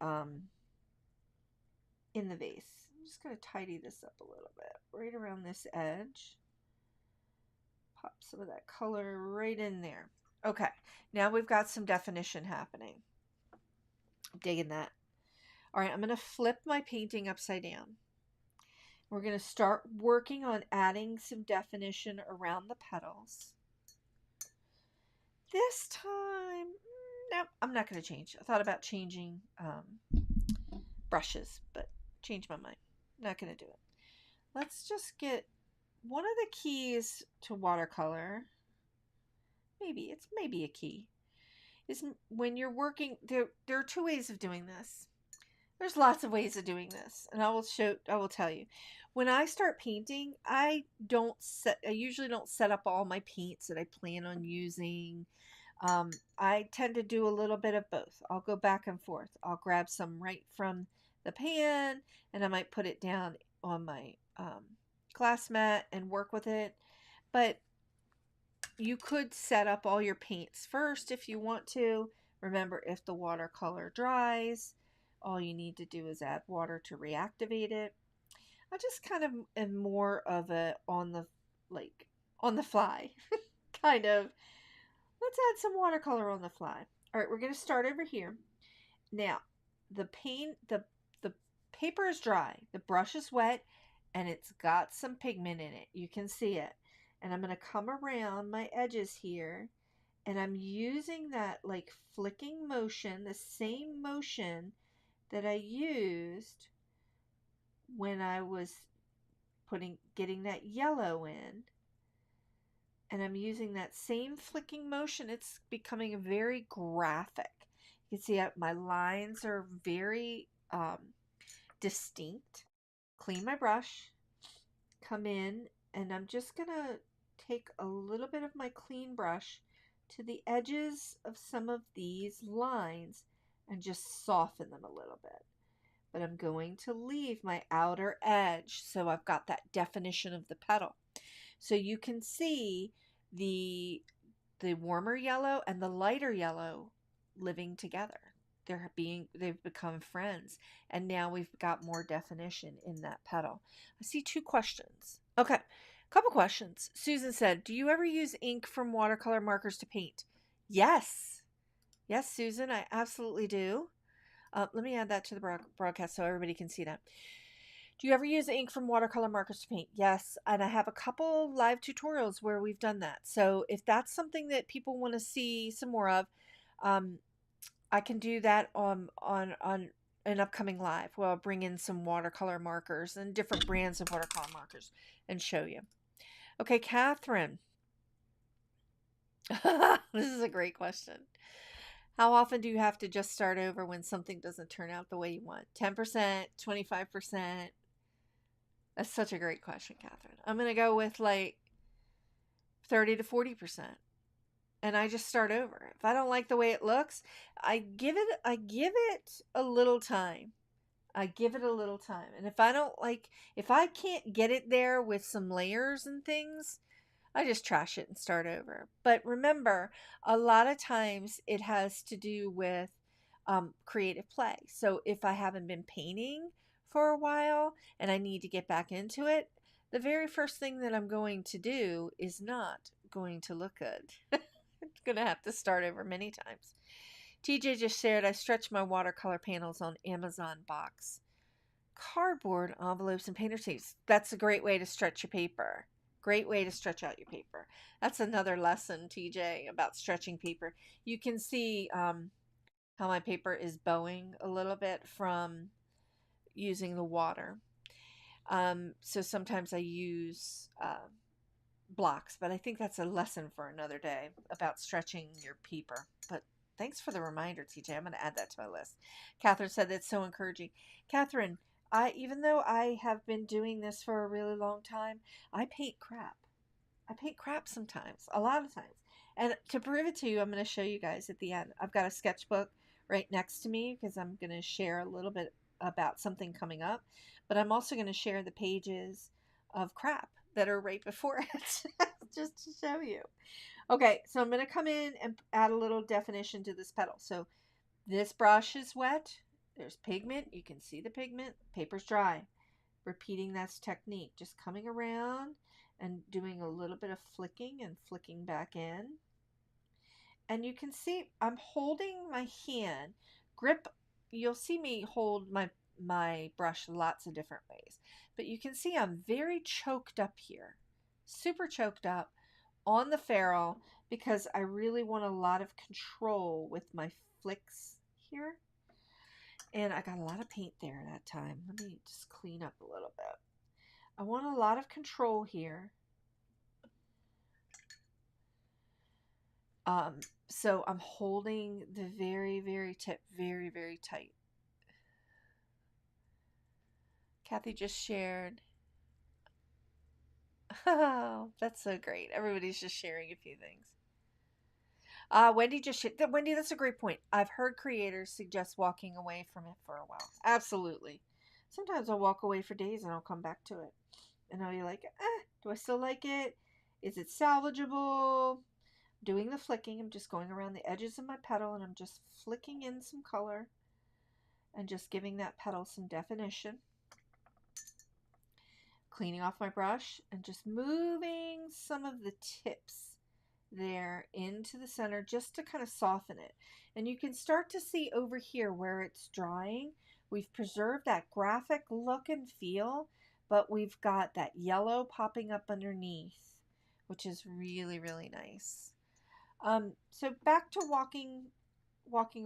A: vase. I'm just going to tidy this up a little bit right around this edge. Pop some of that color right in there. Okay, now we've got some definition happening. I'm digging that. All right, I'm going to flip my painting upside down. We're going to start working on adding some definition around the petals. This time, no, I'm not going to change. I thought about changing brushes, but changed my mind. Not going to do it. Let's just get one of the keys to watercolor. Maybe a key. Is when you're working, there are 2 ways of doing this. There's lots of ways of doing this, and I will tell you. When I start painting, I usually don't set up all my paints that I plan on using. I tend to do a little bit of both. I'll go back and forth. I'll grab some right from the pan, and I might put it down on my glass mat and work with it. But you could set up all your paints first if you want to. Remember, if the watercolor dries, all you need to do is add water to reactivate it. I just kind of am more of a on the fly kind of. Let's add some watercolor on the fly. All right, we're going to start over here. Now, the paper is dry. The brush is wet, and it's got some pigment in it. You can see it. And I'm going to come around my edges here, and I'm using that like flicking motion, the same motion that I used when I was getting that yellow in. And I'm using that same flicking motion. It's becoming very graphic. You can see my lines are very distinct. Clean my brush, come in, and I'm just going to take a little bit of my clean brush to the edges of some of these lines and just soften them a little bit. But I'm going to leave my outer edge so I've got that definition of the petal. So you can see the warmer yellow and the lighter yellow living together. They've become friends, and now we've got more definition in that petal. I see 2 questions. Okay, couple questions. Susan said, do you ever use ink from watercolor markers to paint? Yes. Yes, Susan, I absolutely do. Let me add that to the broadcast so everybody can see that. Do you ever use ink from watercolor markers to paint? Yes, and I have a couple live tutorials where we've done that. So if that's something that people want to see some more of, um, I can do that on an upcoming live where I'll bring in some watercolor markers and different brands of watercolor markers and show you. Okay, Catherine. This is a great question. How often do you have to just start over when something doesn't turn out the way you want? 10%, 25%? That's such a great question, Catherine. I'm going to go with like 30 to 40%. And I just start over. If I don't like the way it looks, I give it a little time. I give it a little time. And if I can't get it there with some layers and things, I just trash it and start over. But remember, a lot of times it has to do with creative play. So if I haven't been painting for a while and I need to get back into it, the very first thing that I'm going to do is not going to look good. I'm going to have to start over many times. TJ just shared, I stretch my watercolor panels on Amazon box. Cardboard, envelopes, and painter tapes. That's a great way to stretch your paper. Great way to stretch out your paper. That's another lesson, TJ, about stretching paper. You can see how my paper is bowing a little bit from using the water. So sometimes I use blocks, but I think that's a lesson for another day about stretching your paper. But thanks for the reminder, TJ. I'm going to add that to my list. Catherine said that's so encouraging. Catherine, even though I have been doing this for a really long time, I paint crap. I paint crap sometimes, a lot of times. And to prove it to you, I'm going to show you guys at the end. I've got a sketchbook right next to me because I'm going to share a little bit about something coming up. But I'm also going to share the pages of crap that are right before it just to show you. Okay, so I'm going to come in and add a little definition to this petal. So this brush is wet. There's pigment. You can see the pigment. Paper's dry. Repeating that technique. Just coming around and doing a little bit of flicking and flicking back in. And you can see I'm holding my hand. Grip, you'll see me hold my brush lots of different ways. But you can see I'm very choked up here. Super choked up on the ferrule because I really want a lot of control with my flicks here. And I got a lot of paint there that time. Let me just clean up a little bit. I want a lot of control here. So I'm holding the very, very tip very, very tight. Kathy just shared. Oh, that's so great. Everybody's just sharing a few things. Wendy just shared. Wendy, that's a great point. I've heard creators suggest walking away from it for a while. Absolutely. Sometimes I'll walk away for days and I'll come back to it. And I'll be like, do I still like it? Is it salvageable? Doing the flicking, I'm just going around the edges of my petal and I'm just flicking in some color and just giving that petal some definition. Cleaning off my brush and just moving some of the tips there into the center just to kind of soften it. And you can start to see over here where it's drying, we've preserved that graphic look and feel, but we've got that yellow popping up underneath, which is really, really nice. So back to walking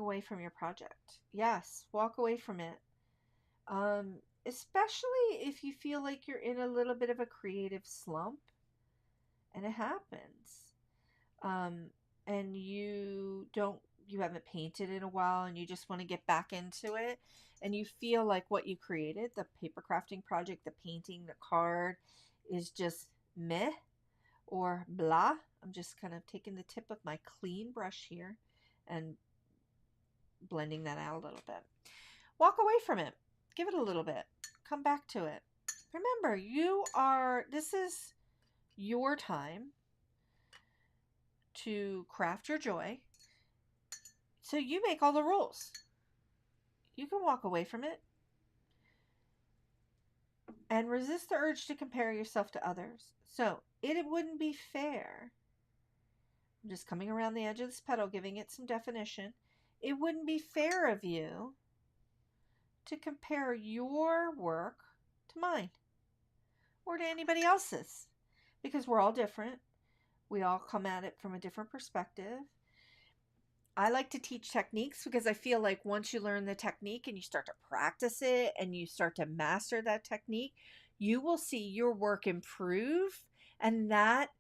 A: away from your project. Yes, walk away from it. Especially if you feel like you're in a little bit of a creative slump, and it happens. And you haven't painted in a while and you just want to get back into it and you feel like what you created, the paper crafting project, the painting, the card is just meh or blah. I'm just kind of taking the tip of my clean brush here and blending that out a little bit. Walk away from it. Give it a little bit. Come back to it. Remember, this is your time to craft your joy. So you make all the rules. You can walk away from it and resist the urge to compare yourself to others. So it wouldn't be fair, I'm just coming around the edge of this petal, giving it some definition. It wouldn't be fair of you to compare your work to mine or to anybody else's, because we're all different. We all come at it from a different perspective. I like to teach techniques because I feel like once you learn the technique and you start to practice it and you start to master that technique, you will see your work improve, and that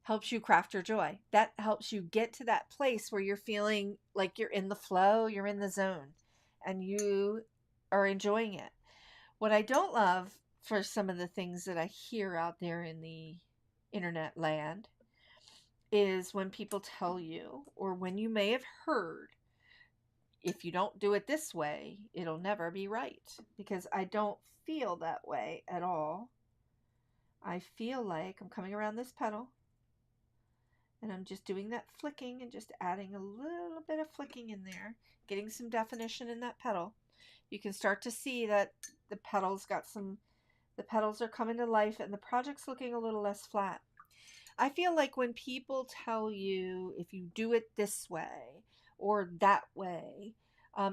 A: helps you craft your joy. That helps you get to that place where you're feeling like you're in the flow, you're in the zone, and you are enjoying it. What I don't love for some of the things that I hear out there in the internet land is when people tell you, or when you may have heard, if you don't do it this way, it'll never be right. Because I don't feel that way at all. I feel like I'm coming around this petal and I'm just doing that flicking and just adding a little bit of flicking in there, getting some definition in that petal. You can start to see that the petals are coming to life and the project's looking a little less flat. I feel like when people tell you if you do it this way or that way,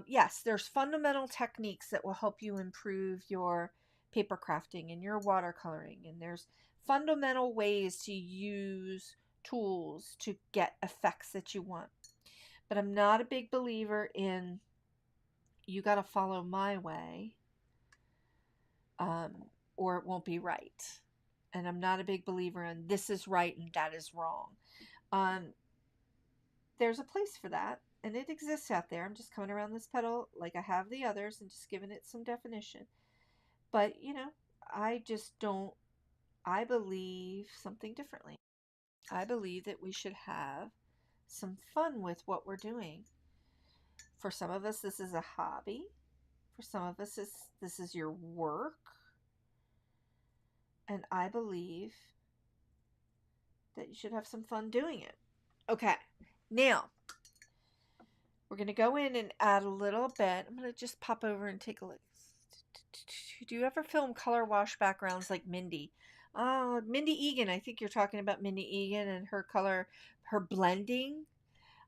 A: yes, there's fundamental techniques that will help you improve your paper crafting and your watercoloring, and there's fundamental ways to use tools to get effects that you want. But I'm not a big believer in you got to follow my way, or it won't be right. And I'm not a big believer in this is right and that is wrong. There's a place for that, and it exists out there. I'm just coming around this petal like I have the others and just giving it some definition. But, I just don't, I believe something differently. I believe that we should have some fun with what we're doing. For some of us, this is a hobby. For some of us, this is your work. And I believe that you should have some fun doing it. Okay, now we're going to go in and add a little bit. I'm going to just pop over and take a look. Do you ever film color wash backgrounds like Mindy? Oh, Mindy Egan. I think you're talking about Mindy Egan and her color, her blending,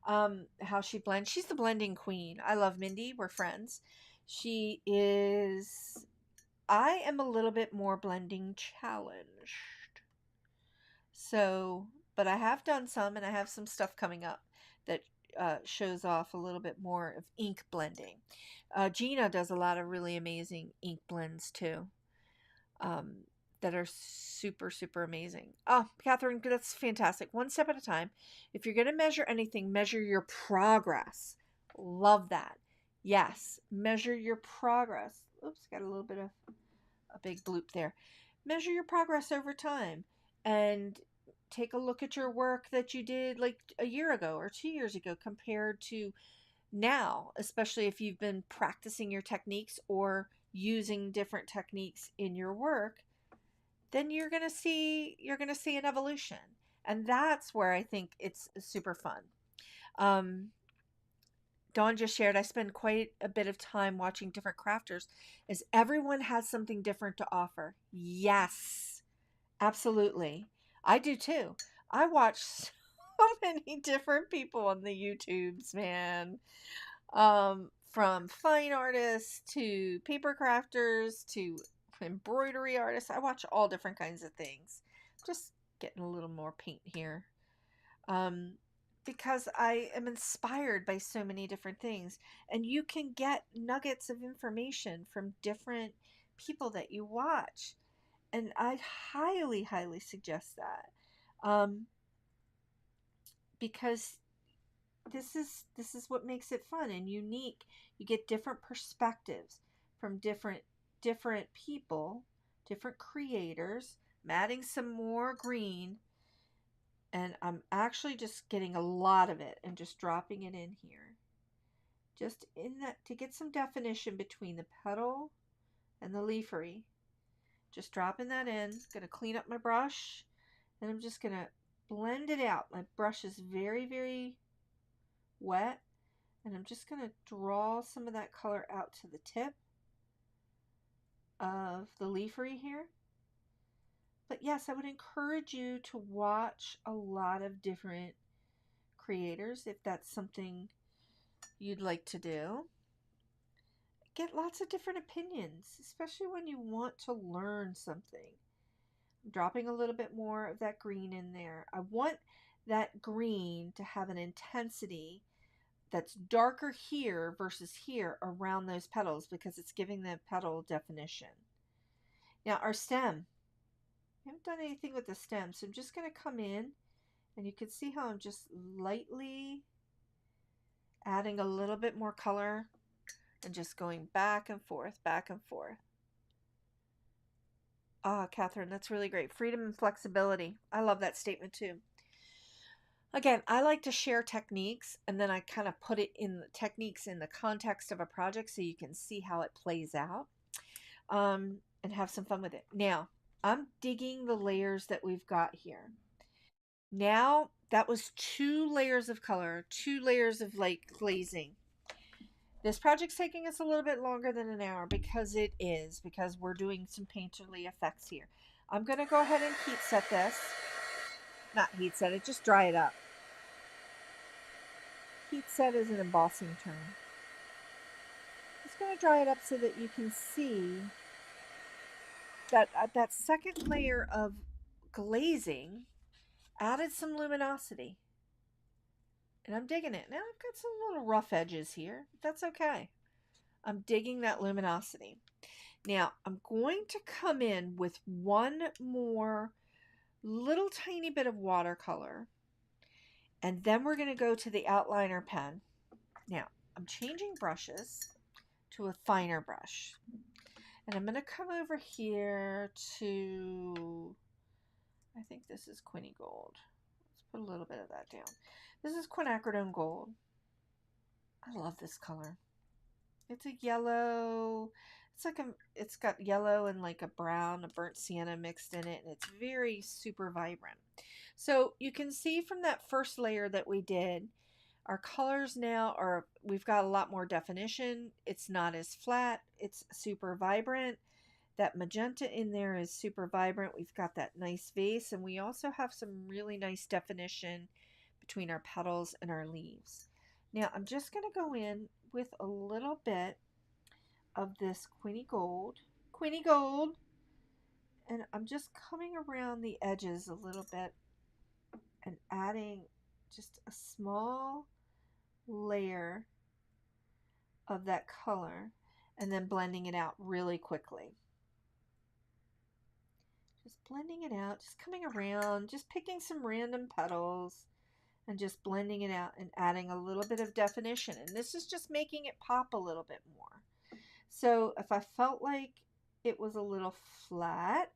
A: how she blends. She's the blending queen. I love Mindy. We're friends. She is, I am a little bit more blending challenged. So, but I have done some, and I have some stuff coming up that shows off a little bit more of ink blending. Gina does a lot of really amazing ink blends too, that are super, super amazing. Oh, Catherine, that's fantastic. One step at a time. If you're going to measure anything, measure your progress. Love that. Yes, measure your progress. Oops, got a little bit of a big bloop there. Measure your progress over time and take a look at your work that you did like a year ago or 2 years ago compared to now, especially if you've been practicing your techniques or using different techniques in your work. Then you're going to see an evolution, and that's where I think it's super fun. Dawn just shared, I spend quite a bit of time watching different crafters as everyone has something different to offer. Yes, absolutely. I do too. I watch so many different people on the YouTubes, man. From fine artists to paper crafters to embroidery artists. I watch all different kinds of things. Just getting a little more paint here. Because I am inspired by so many different things, and you can get nuggets of information from different people that you watch, and I highly, highly suggest that, because this is what makes it fun and unique. You get different perspectives from different people, different creators. I'm adding some more green, and I'm actually just getting a lot of it and just dropping it in here, just in that, to get some definition between the petal and the leafery. Just dropping that in. Gonna clean up my brush, and I'm just gonna blend it out. My brush is very, very wet, and I'm just gonna draw some of that color out to the tip of the leafery here. But yes, I would encourage you to watch a lot of different creators if that's something you'd like to do. Get lots of different opinions, especially when you want to learn something. I'm dropping a little bit more of that green in there. I want that green to have an intensity that's darker here versus here around those petals because it's giving the petal definition. Now our stem, I haven't done anything with the stem, so I'm just going to come in, and you can see how I'm just lightly adding a little bit more color and just going back and forth, back and forth. Ah, Catherine, that's really great. Freedom and flexibility. I love that statement too. Again, I like to share techniques, and then I kind of put it in the techniques in the context of a project so you can see how it plays out, and have some fun with it. Now, I'm digging the layers that we've got here. Now, that was 2 layers of color, 2 layers of like glazing. This project's taking us a little bit longer than an hour because we're doing some painterly effects here. I'm going to go ahead and heat set this. Not heat set it, just dry it up. Heat set is an embossing term. Just going to dry it up so that you can see that that second layer of glazing added some luminosity. And I'm digging it. Now I've got some little rough edges here, but that's okay. I'm digging that luminosity. Now I'm going to come in with one more little tiny bit of watercolor, and then we're going to go to the outliner pen. Now I'm changing brushes to a finer brush, and I'm going to come over here to, I think this is Quinny Gold. Let's put a little bit of that down. This is quinacridone gold. I love this color. It's a yellow. It's got yellow and like a brown, a burnt sienna mixed in it, and it's very super vibrant. So you can see from that first layer that we did, our colors now are, we've got a lot more definition. It's not as flat. It's super vibrant. That magenta in there is super vibrant. We've got that nice vase, and we also have some really nice definition between our petals and our leaves. Now I'm just going to go in with a little bit of this Quinny Gold, and I'm just coming around the edges a little bit and adding just a small layer of that color, and then blending it out really quickly. Just blending it out, just coming around, just picking some random petals and just blending it out and adding a little bit of definition. And this is just making it pop a little bit more. So if I felt like it was a little flat,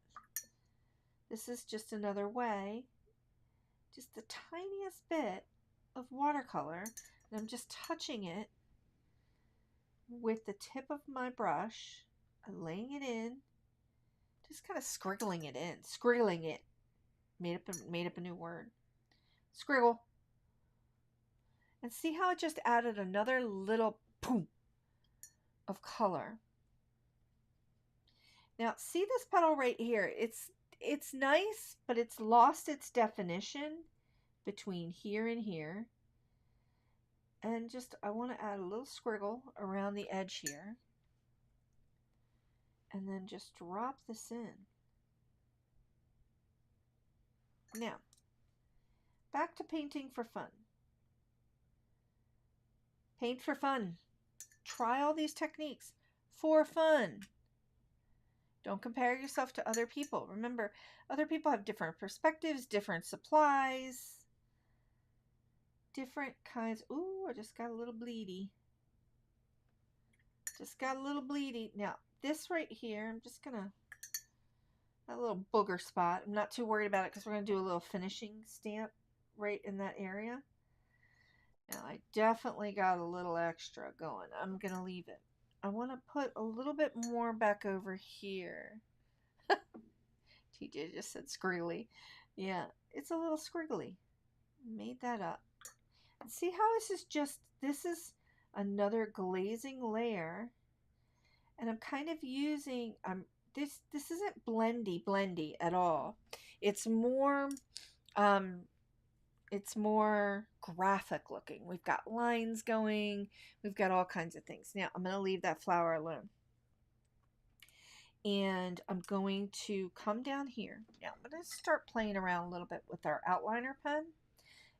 A: this is just another way, just the tiniest bit of watercolor, and I'm just touching it with the tip of my brush and laying it in, just kind of scriggling it in, made up a new word, scriggle. And see how it just added another little boom of color. Now see this petal right here, it's nice, but it's lost its definition between here and here. And just, I want to add a little scriggle around the edge here, and then just drop this in. Now back to painting for fun. Paint for fun. Try all these techniques for fun. Don't compare yourself to other people. Remember, other people have different perspectives, different supplies, different kinds. Ooh, I just got a little bleedy. Now, this right here, I'm just going to, that little booger spot, I'm not too worried about it because we're going to do a little finishing stamp right in that area. Now, I definitely got a little extra going. I'm going to leave it. I want to put a little bit more back over here. TJ just said scriggly. Yeah, it's a little scriggly. Made that up. And see how this is another glazing layer. And I'm kind of using, this isn't blendy at all. It's more, It's more graphic looking. We've got lines going. We've got all kinds of things. Now, I'm going to leave that flower alone. And I'm going to come down here. Now, I'm going to start playing around a little bit with our outliner pen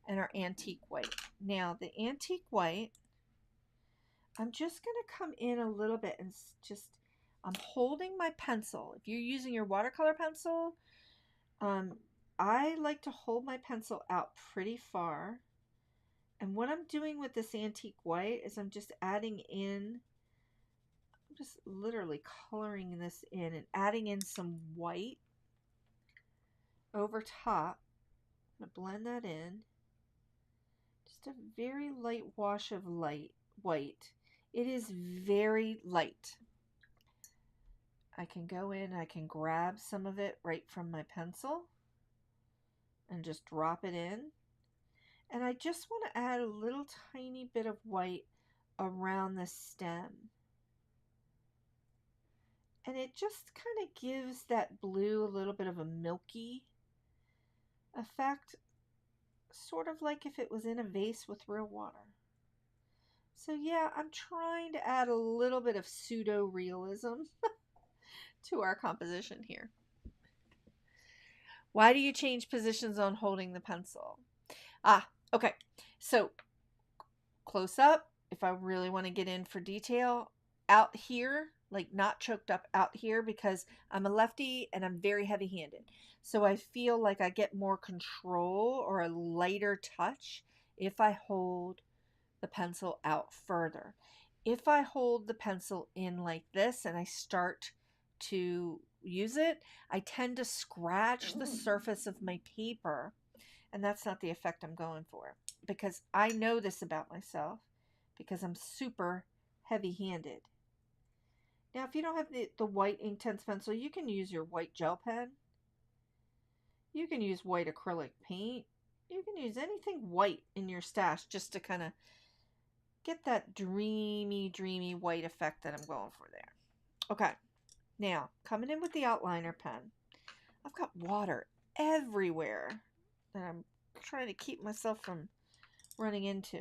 A: and our antique white. Now, the antique white, I'm just going to come in a little bit and just, I'm holding my pencil. If you're using your watercolor pencil, I like to hold my pencil out pretty far. And what I'm doing with this antique white is I'm just adding in, I'm just literally coloring this in and adding in some white over top. I'm going to blend that in. Just a very light wash of white. It is very light. I can go in, I can grab some of it right from my pencil and just drop it in. And I just want to add a little tiny bit of white around the stem. And it just kind of gives that blue a little bit of a milky effect, sort of like if it was in a vase with real water. So yeah, I'm trying to add a little bit of pseudo-realism to our composition here. Why do you change positions on holding the pencil? Okay. So close up, if I really want to get in for detail, out here, like not choked up out here, because I'm a lefty and I'm very heavy-handed. So I feel like I get more control or a lighter touch if I hold the pencil out further. If I hold the pencil in like this and I start to use it, I tend to scratch the surface of my paper, and that's not the effect I'm going for, because I know this about myself because I'm super heavy-handed. Now, if you don't have the white Inktense pencil, you can use your white gel pen. You can use white acrylic paint. You can use anything white in your stash just to kind of get that dreamy, dreamy white effect that I'm going for there. Okay, now coming in with the outliner pen. I've got water everywhere that I'm trying to keep myself from running into.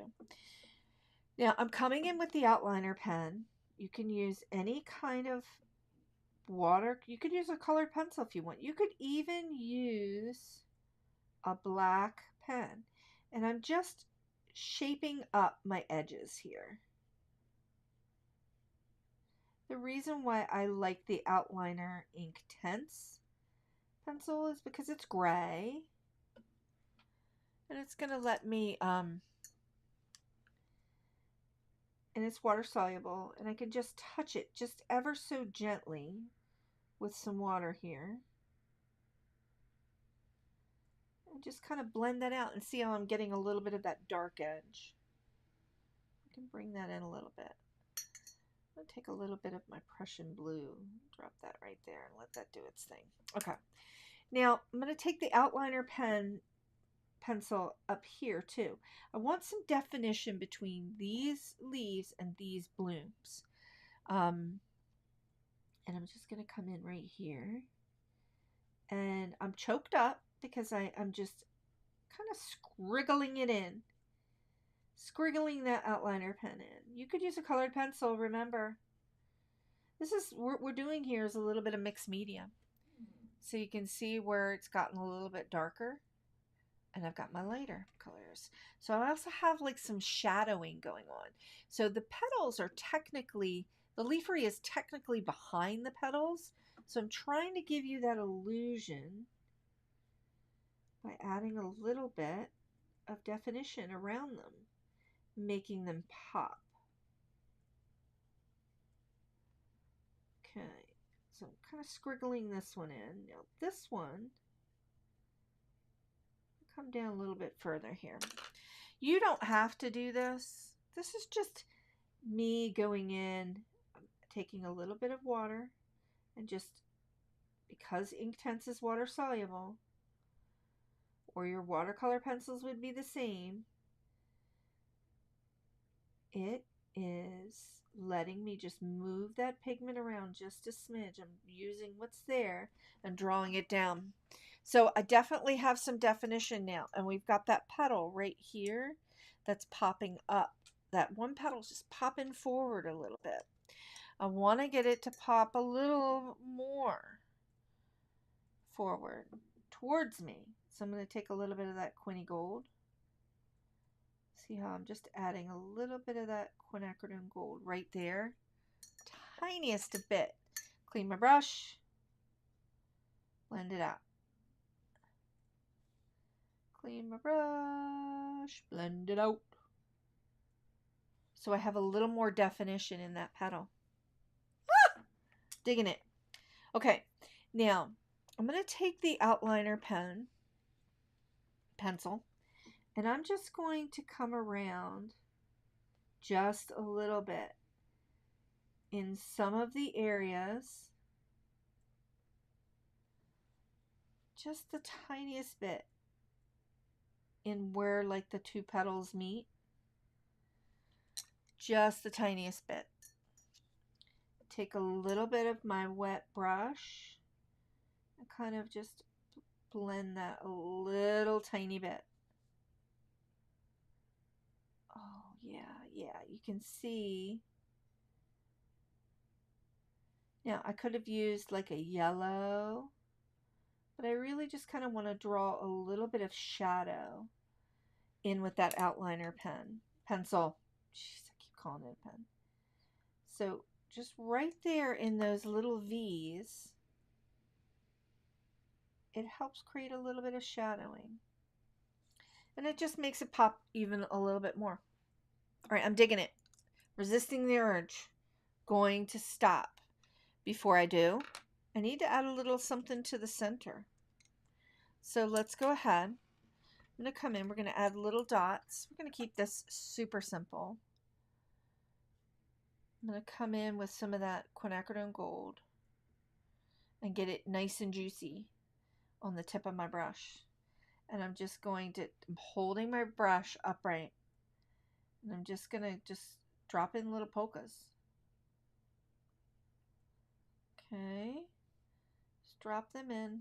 A: Now I'm coming in with the outliner pen. You can use any kind of water. You could use a colored pencil if you want. You could even use a black pen. And I'm just shaping up my edges here. The reason why I like the outliner Inktense pencil is because it's gray. And it's going to let me, and it's water soluble. And I can just touch it just ever so gently with some water here. And just kind of blend that out and see how I'm getting a little bit of that dark edge. I can bring that in a little bit. I'm going to take a little bit of my Prussian blue, drop that right there and let that do its thing. Okay. Now I'm going to take the outliner pencil up here too. I want some definition between these leaves and these blooms. And I'm just going to come in right here. And I'm choked up because I'm just kind of scriggling it in. Scriggling that outliner pen in. You could use a colored pencil, remember. This is what we're doing here is a little bit of mixed media. So you can see where it's gotten a little bit darker. And I've got my lighter colors. So I also have like some shadowing going on. So the petals are technically, the leafery is technically behind the petals. So I'm trying to give you that illusion by adding a little bit of definition around them, making them pop. Okay, so I'm kind of scriggling this one in. Now this one, come down a little bit further here. You don't have to do this. This is just me going in, taking a little bit of water, and just, because Inktense is water soluble, or your watercolor pencils would be the same, it is letting me just move that pigment around just a smidge. I'm using what's there and drawing it down. So I definitely have some definition now. And we've got that petal right here that's popping up. That one petal's just popping forward a little bit. I want to get it to pop a little more forward towards me. So I'm going to take a little bit of that Quinny Gold. See how I'm just adding a little bit of that quinacridone gold right there. Tiniest bit. Clean my brush. Blend it out. Clean my brush. Blend it out. So I have a little more definition in that petal. Ah! Digging it. Okay, now I'm going to take the outliner pencil, and I'm just going to come around just a little bit in some of the areas, just the tiniest bit in where like the two petals meet, just the tiniest bit. Take a little bit of my wet brush and kind of just blend that a little tiny bit. Oh yeah, you can see. Now I could have used like a yellow, but I really just kind of want to draw a little bit of shadow in with that outliner pencil. Jeez, I keep calling it a pen. So just right there in those little V's, it helps create a little bit of shadowing. And it just makes it pop even a little bit more. All right, I'm digging it. Resisting the urge. Going to stop. Before I do, I need to add a little something to the center. So let's go ahead. I'm going to come in. We're going to add little dots. We're going to keep this super simple. I'm going to come in with some of that quinacridone gold and get it nice and juicy on the tip of my brush. And I'm just going to, I'm holding my brush upright, and I'm just going to just drop in little polkas. Okay, just drop them in.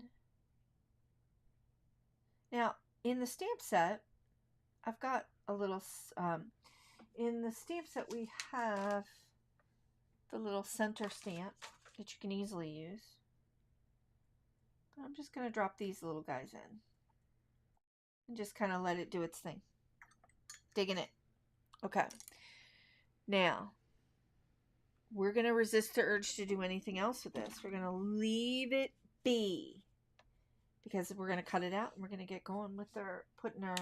A: Now, in the stamp set, I've got a little, in the stamp set we have the little center stamp that you can easily use. I'm just going to drop these little guys in and just kind of let it do its thing. Digging it. Okay. Now, we're going to resist the urge to do anything else with this. We're going to leave it be, because we're going to cut it out and we're going to get going with our putting our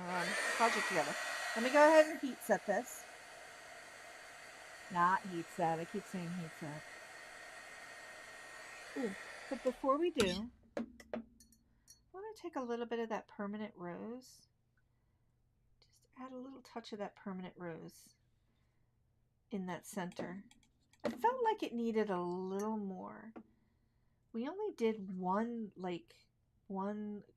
A: project together. Let me go ahead and heat set this. Not heat set. I keep saying heat set. Ooh, but before we do, I want to take a little bit of that permanent rose. Just add a little touch of that permanent rose in that center. I felt like it needed a little more. We only did one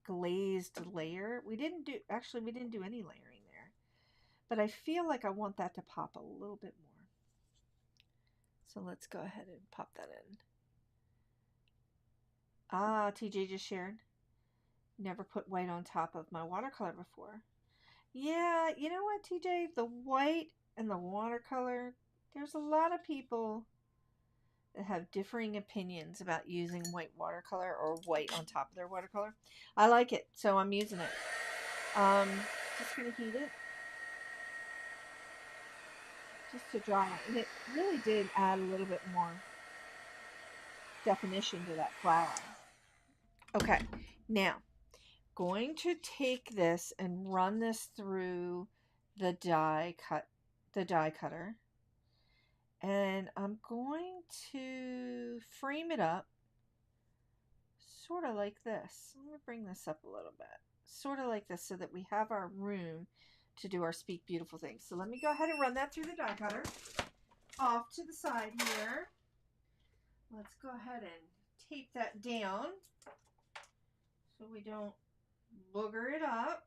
A: glazed layer. We didn't do any layering there. But I feel like I want that to pop a little bit more. So let's go ahead and pop that in. Ah, TJ just shared. Never put white on top of my watercolor before. Yeah, you know what, TJ? The white and the watercolor, there's a lot of people that have differing opinions about using white watercolor or white on top of their watercolor. I like it, so I'm using it. Just going to heat it just to dry it. And it really did add a little bit more definition to that flower. Okay, now going to take this and run this through the die cutter, and I'm going to frame it up sort of like this. I'm going to bring this up a little bit, sort of like this, so that we have our room to do our Speak Beautiful things. So let me go ahead and run that through the die cutter. Off to the side here. Let's go ahead and tape that down so we don't booger it up.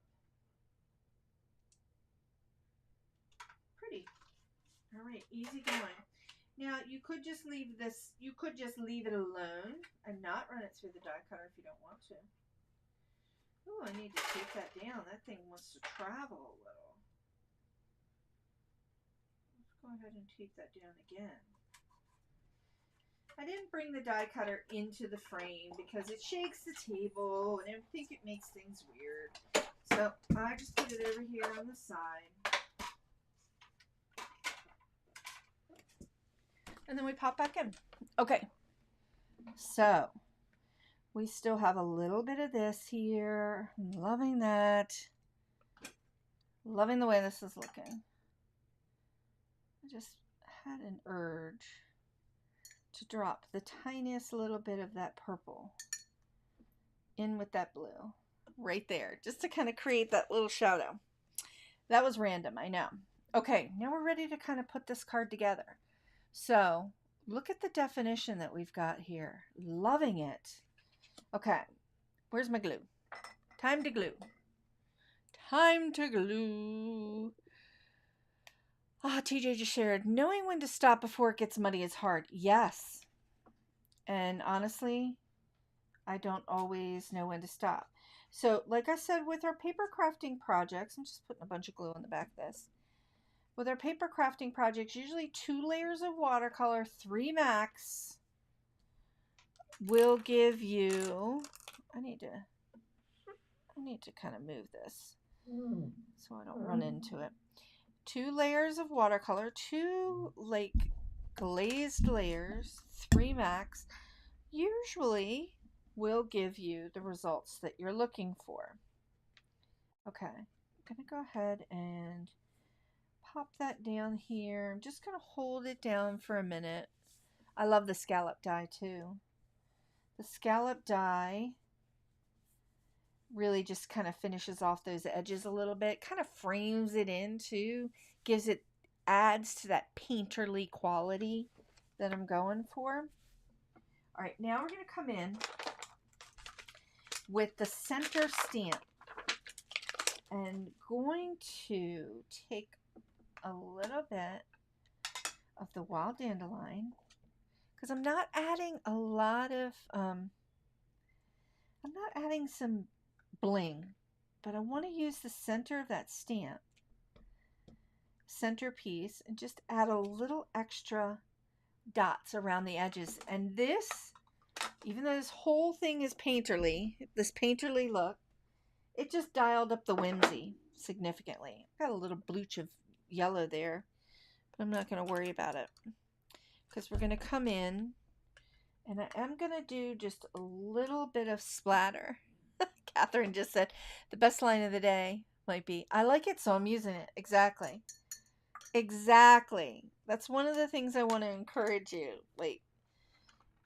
A: Pretty. All right, easy going. Now you could just leave this, you could just leave it alone and not run it through the die cutter if you don't want to. Oh, I need to take that down. That thing wants to travel a little. Let's go ahead and take that down again. I didn't bring the die cutter into the frame because it shakes the table and I think it makes things weird. So I just put it over here on the side. And then we pop back in. Okay. So we still have a little bit of this here. I'm loving that. Loving the way this is looking. I just had an urge to drop the tiniest little bit of that purple in with that blue right there, just to kind of create that little shadow. That was random, I know. Okay, now we're ready to kind of put this card together. So look at the definition that we've got here. Loving it. Okay, where's my glue? Time to glue. Time to glue. Ah, TJ just shared, knowing when to stop before it gets muddy is hard. Yes. And honestly, I don't always know when to stop. So, like I said, with our paper crafting projects, I'm just putting a bunch of glue on the back of this. With our paper crafting projects, usually 2 layers of watercolor, 3 max, will give you, I need to kind of move this so I don't run into it. 2 layers of watercolor, 2 like glazed layers, 3 max, usually will give you the results that you're looking for. Okay, I'm going to go ahead and pop that down here. I'm just going to hold it down for a minute. I love the scallop die too. The scallop die really just kind of finishes off those edges a little bit, kind of frames it in too, adds to that painterly quality that I'm going for. All right, now we're going to come in with the center stamp and going to take a little bit of the wild dandelion, because I'm not adding a lot of I'm not adding some bling, but I want to use the center of that stamp centerpiece and just add a little extra dots around the edges. And this, even though this whole thing is painterly, this painterly look, it just dialed up the whimsy significantly. Got a little blooch of yellow there, but I'm not going to worry about it because we're going to come in and I am going to do just a little bit of splatter. Catherine just said the best line of the day might be, I like it, so I'm using it. Exactly. Exactly. That's one of the things I want to encourage you. Like,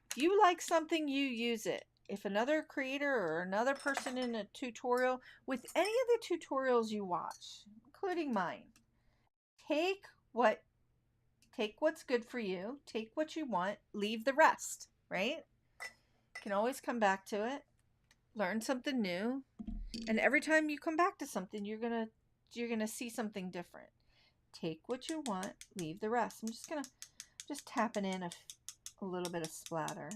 A: if you like something, you use it. If another creator or another person in a tutorial, with any of the tutorials you watch, including mine, take what's good for you, take what you want, leave the rest, right? You can always come back to it, learn something new, and every time you come back to something, you're gonna see something different. Take what you want, leave the rest. I'm just tapping in a little bit of splatter.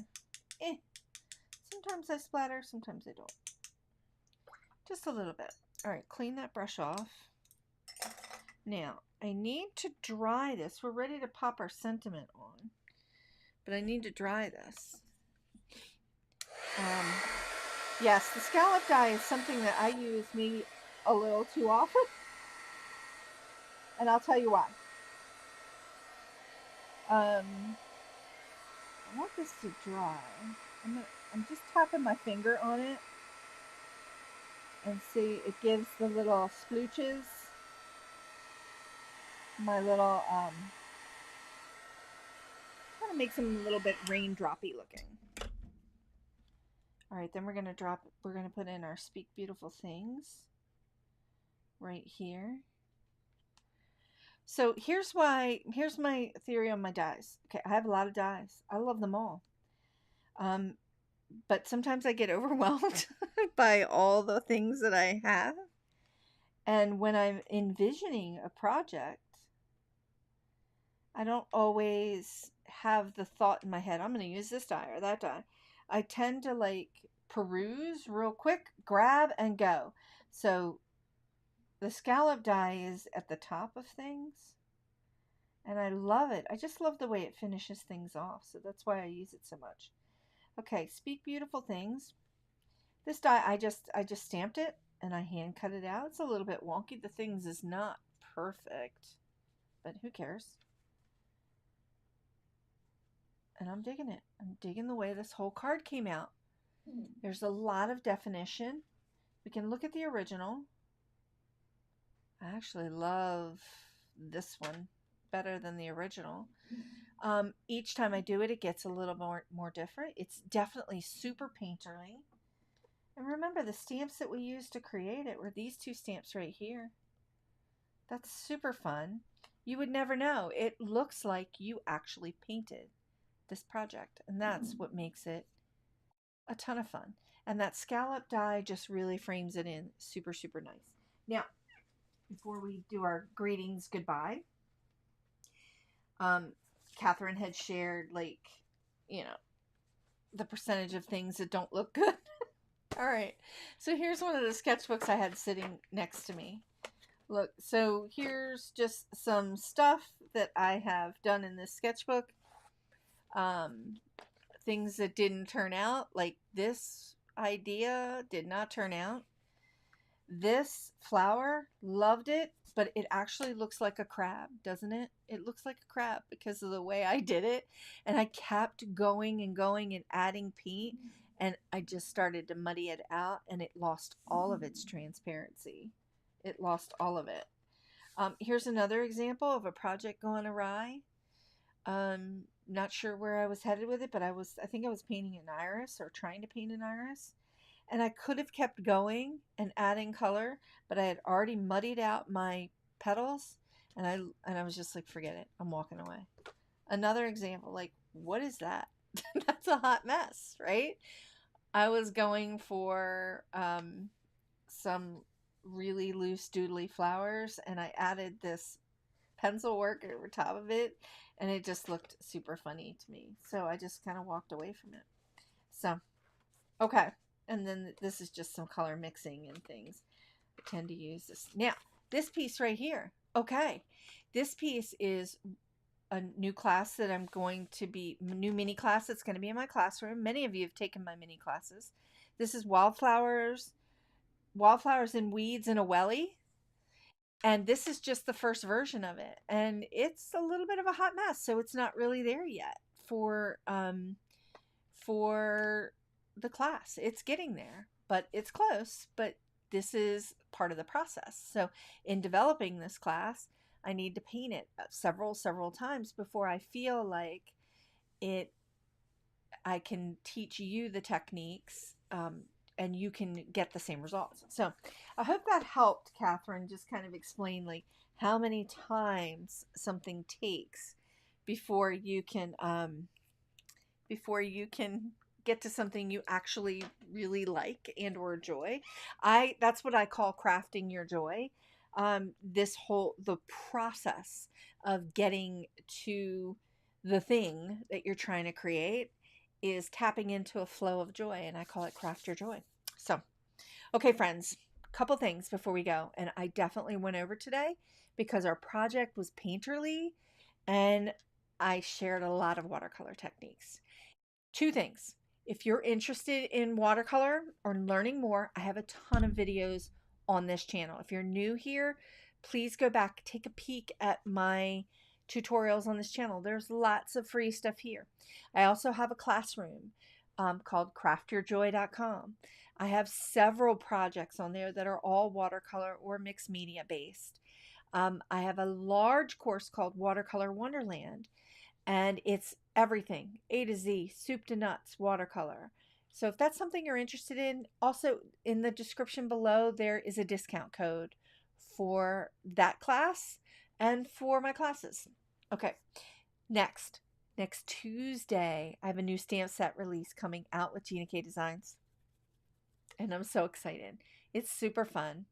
A: Sometimes I splatter, sometimes I don't. Just a little bit. All right, clean that brush off. Now, I need to dry this. We're ready to pop our sentiment on, but I need to dry this. Yes, the scallop die is something that I use maybe a little too often, and I'll tell you why. I want this to dry. I'm just tapping my finger on it, and see, it gives the little splooches, my little kind of makes them a little bit raindroppy looking. All right, then we're going to put in our Speak Beautiful Things right here. So here's my theory on my dies. Okay, I have a lot of dies. I love them all. But sometimes I get overwhelmed by all the things that I have. And when I'm envisioning a project, I don't always have the thought in my head, I'm going to use this die or that die. I tend to like peruse real quick, grab and go. So the scallop die is at the top of things, and I love it. I just love the way it finishes things off, so that's why I use it so much. Okay, speak beautiful things. This die, I just stamped it and I hand cut it out. It's a little bit wonky. The things is not perfect, but who cares? And I'm digging it. I'm digging the way this whole card came out. There's a lot of definition. We can look at the original. I actually love this one better than the original. Each time I do it, it gets a little more different. It's definitely super painterly. And remember, the stamps that we used to create it were these two stamps right here. That's super fun. You would never know. It looks like you actually painted this project, and that's what makes it a ton of fun. And that scallop die just really frames it in super, super nice. Now, before we do our greetings goodbye, Catherine had shared, like, you know, the percentage of things that don't look good. All right, so here's one of the sketchbooks I had sitting next to me. Look, so here's just some stuff that I have done in this sketchbook. Things that didn't turn out, like this idea did not turn out. This flower, loved it, but it actually looks like a crab, doesn't it? It looks like a crab because of the way I did it. And I kept going and going and adding paint, and I just started to muddy it out, and it lost all of its transparency. It lost all of it. Here's another example of a project going awry. Not sure where I was headed with it, but I think I was painting an iris, or trying to paint an iris. And I could have kept going and adding color, but I had already muddied out my petals, and I was just like, forget it. I'm walking away. Another example, like, what is that? That's a hot mess, right? I was going for some really loose doodly flowers, and I added this pencil work over top of it, and it just looked super funny to me. So I just kind of walked away from it. So, okay. And then this is just some color mixing and things. I tend to use this. Now, this piece right here. Okay. This piece is a new class that I'm going to be, new mini class that's going to be in my classroom. Many of you have taken my mini classes. This is wildflowers and weeds in a welly. And this is just the first version of it. And it's a little bit of a hot mess, so it's not really there yet for the class. It's getting there, but it's close. But this is part of the process. So in developing this class, I need to paint it several times before I feel like I can teach you the techniques, and you can get the same results. So I hope that helped, Catherine, just kind of explain like how many times something takes before you can get to something you actually really like and or enjoy. That's what I call crafting your joy. The process of getting to the thing that you're trying to create is tapping into a flow of joy, and I call it craft your joy. So, okay, friends, a couple things before we go. And I definitely went over today because our project was painterly, and I shared a lot of watercolor techniques. Two things. If you're interested in watercolor or learning more, I have a ton of videos on this channel. If you're new here, please go back, take a peek at my tutorials on this channel. There's lots of free stuff here. I also have a classroom called craftyourjoy.com. I have several projects on there that are all watercolor or mixed media based. I have a large course called Watercolor Wonderland, and it's everything, A to Z, soup to nuts, watercolor. So if that's something you're interested in, also in the description below, there is a discount code for that class and for my classes. Okay, next Tuesday, I have a new stamp set release coming out with Gina K Designs, and I'm so excited. It's super fun.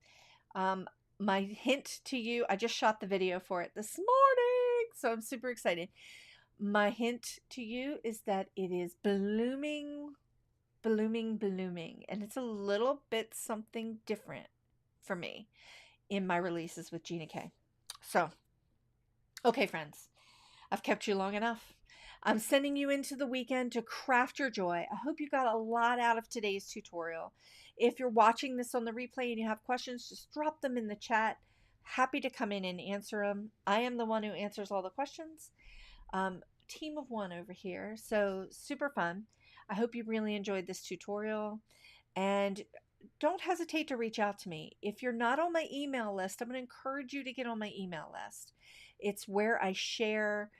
A: My hint to you, I just shot the video for it this morning, so I'm super excited. My hint to you is that it is blooming blooming, blooming. And it's a little bit something different for me in my releases with Gina K. So, okay, friends, I've kept you long enough. I'm sending you into the weekend to craft your joy. I hope you got a lot out of today's tutorial. If you're watching this on the replay and you have questions, just drop them in the chat. Happy to come in and answer them. I am the one who answers all the questions. Team of one over here. So super fun. I hope you really enjoyed this tutorial. And don't hesitate to reach out to me. If you're not on my email list, I'm going to encourage you to get on my email list. It's where I share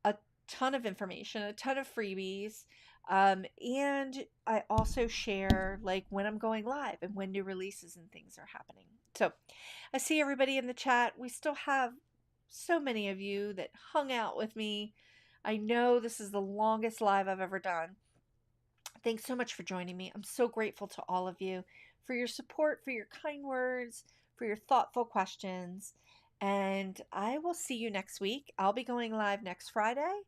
A: a ton of information, a ton of freebies. And I also share like when I'm going live and when new releases and things are happening. So I see everybody in the chat. We still have so many of you that hung out with me. I know this is the longest live I've ever done. Thanks so much for joining me. I'm so grateful to all of you for your support, for your kind words, for your thoughtful questions. And I will see you next week. I'll be going live next Friday,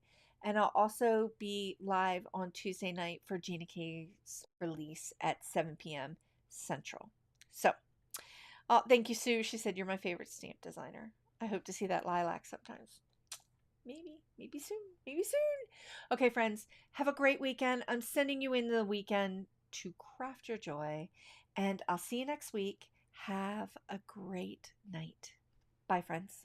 A: and I'll also be live on Tuesday night for Gina K's release at 7 p.m. Central. So, thank you, Sue. She said, you're my favorite stamp designer. I hope to see that lilac sometimes. Maybe soon. Maybe soon. Okay, friends, have a great weekend. I'm sending you into the weekend to craft your joy, and I'll see you next week. Have a great night. Bye, friends.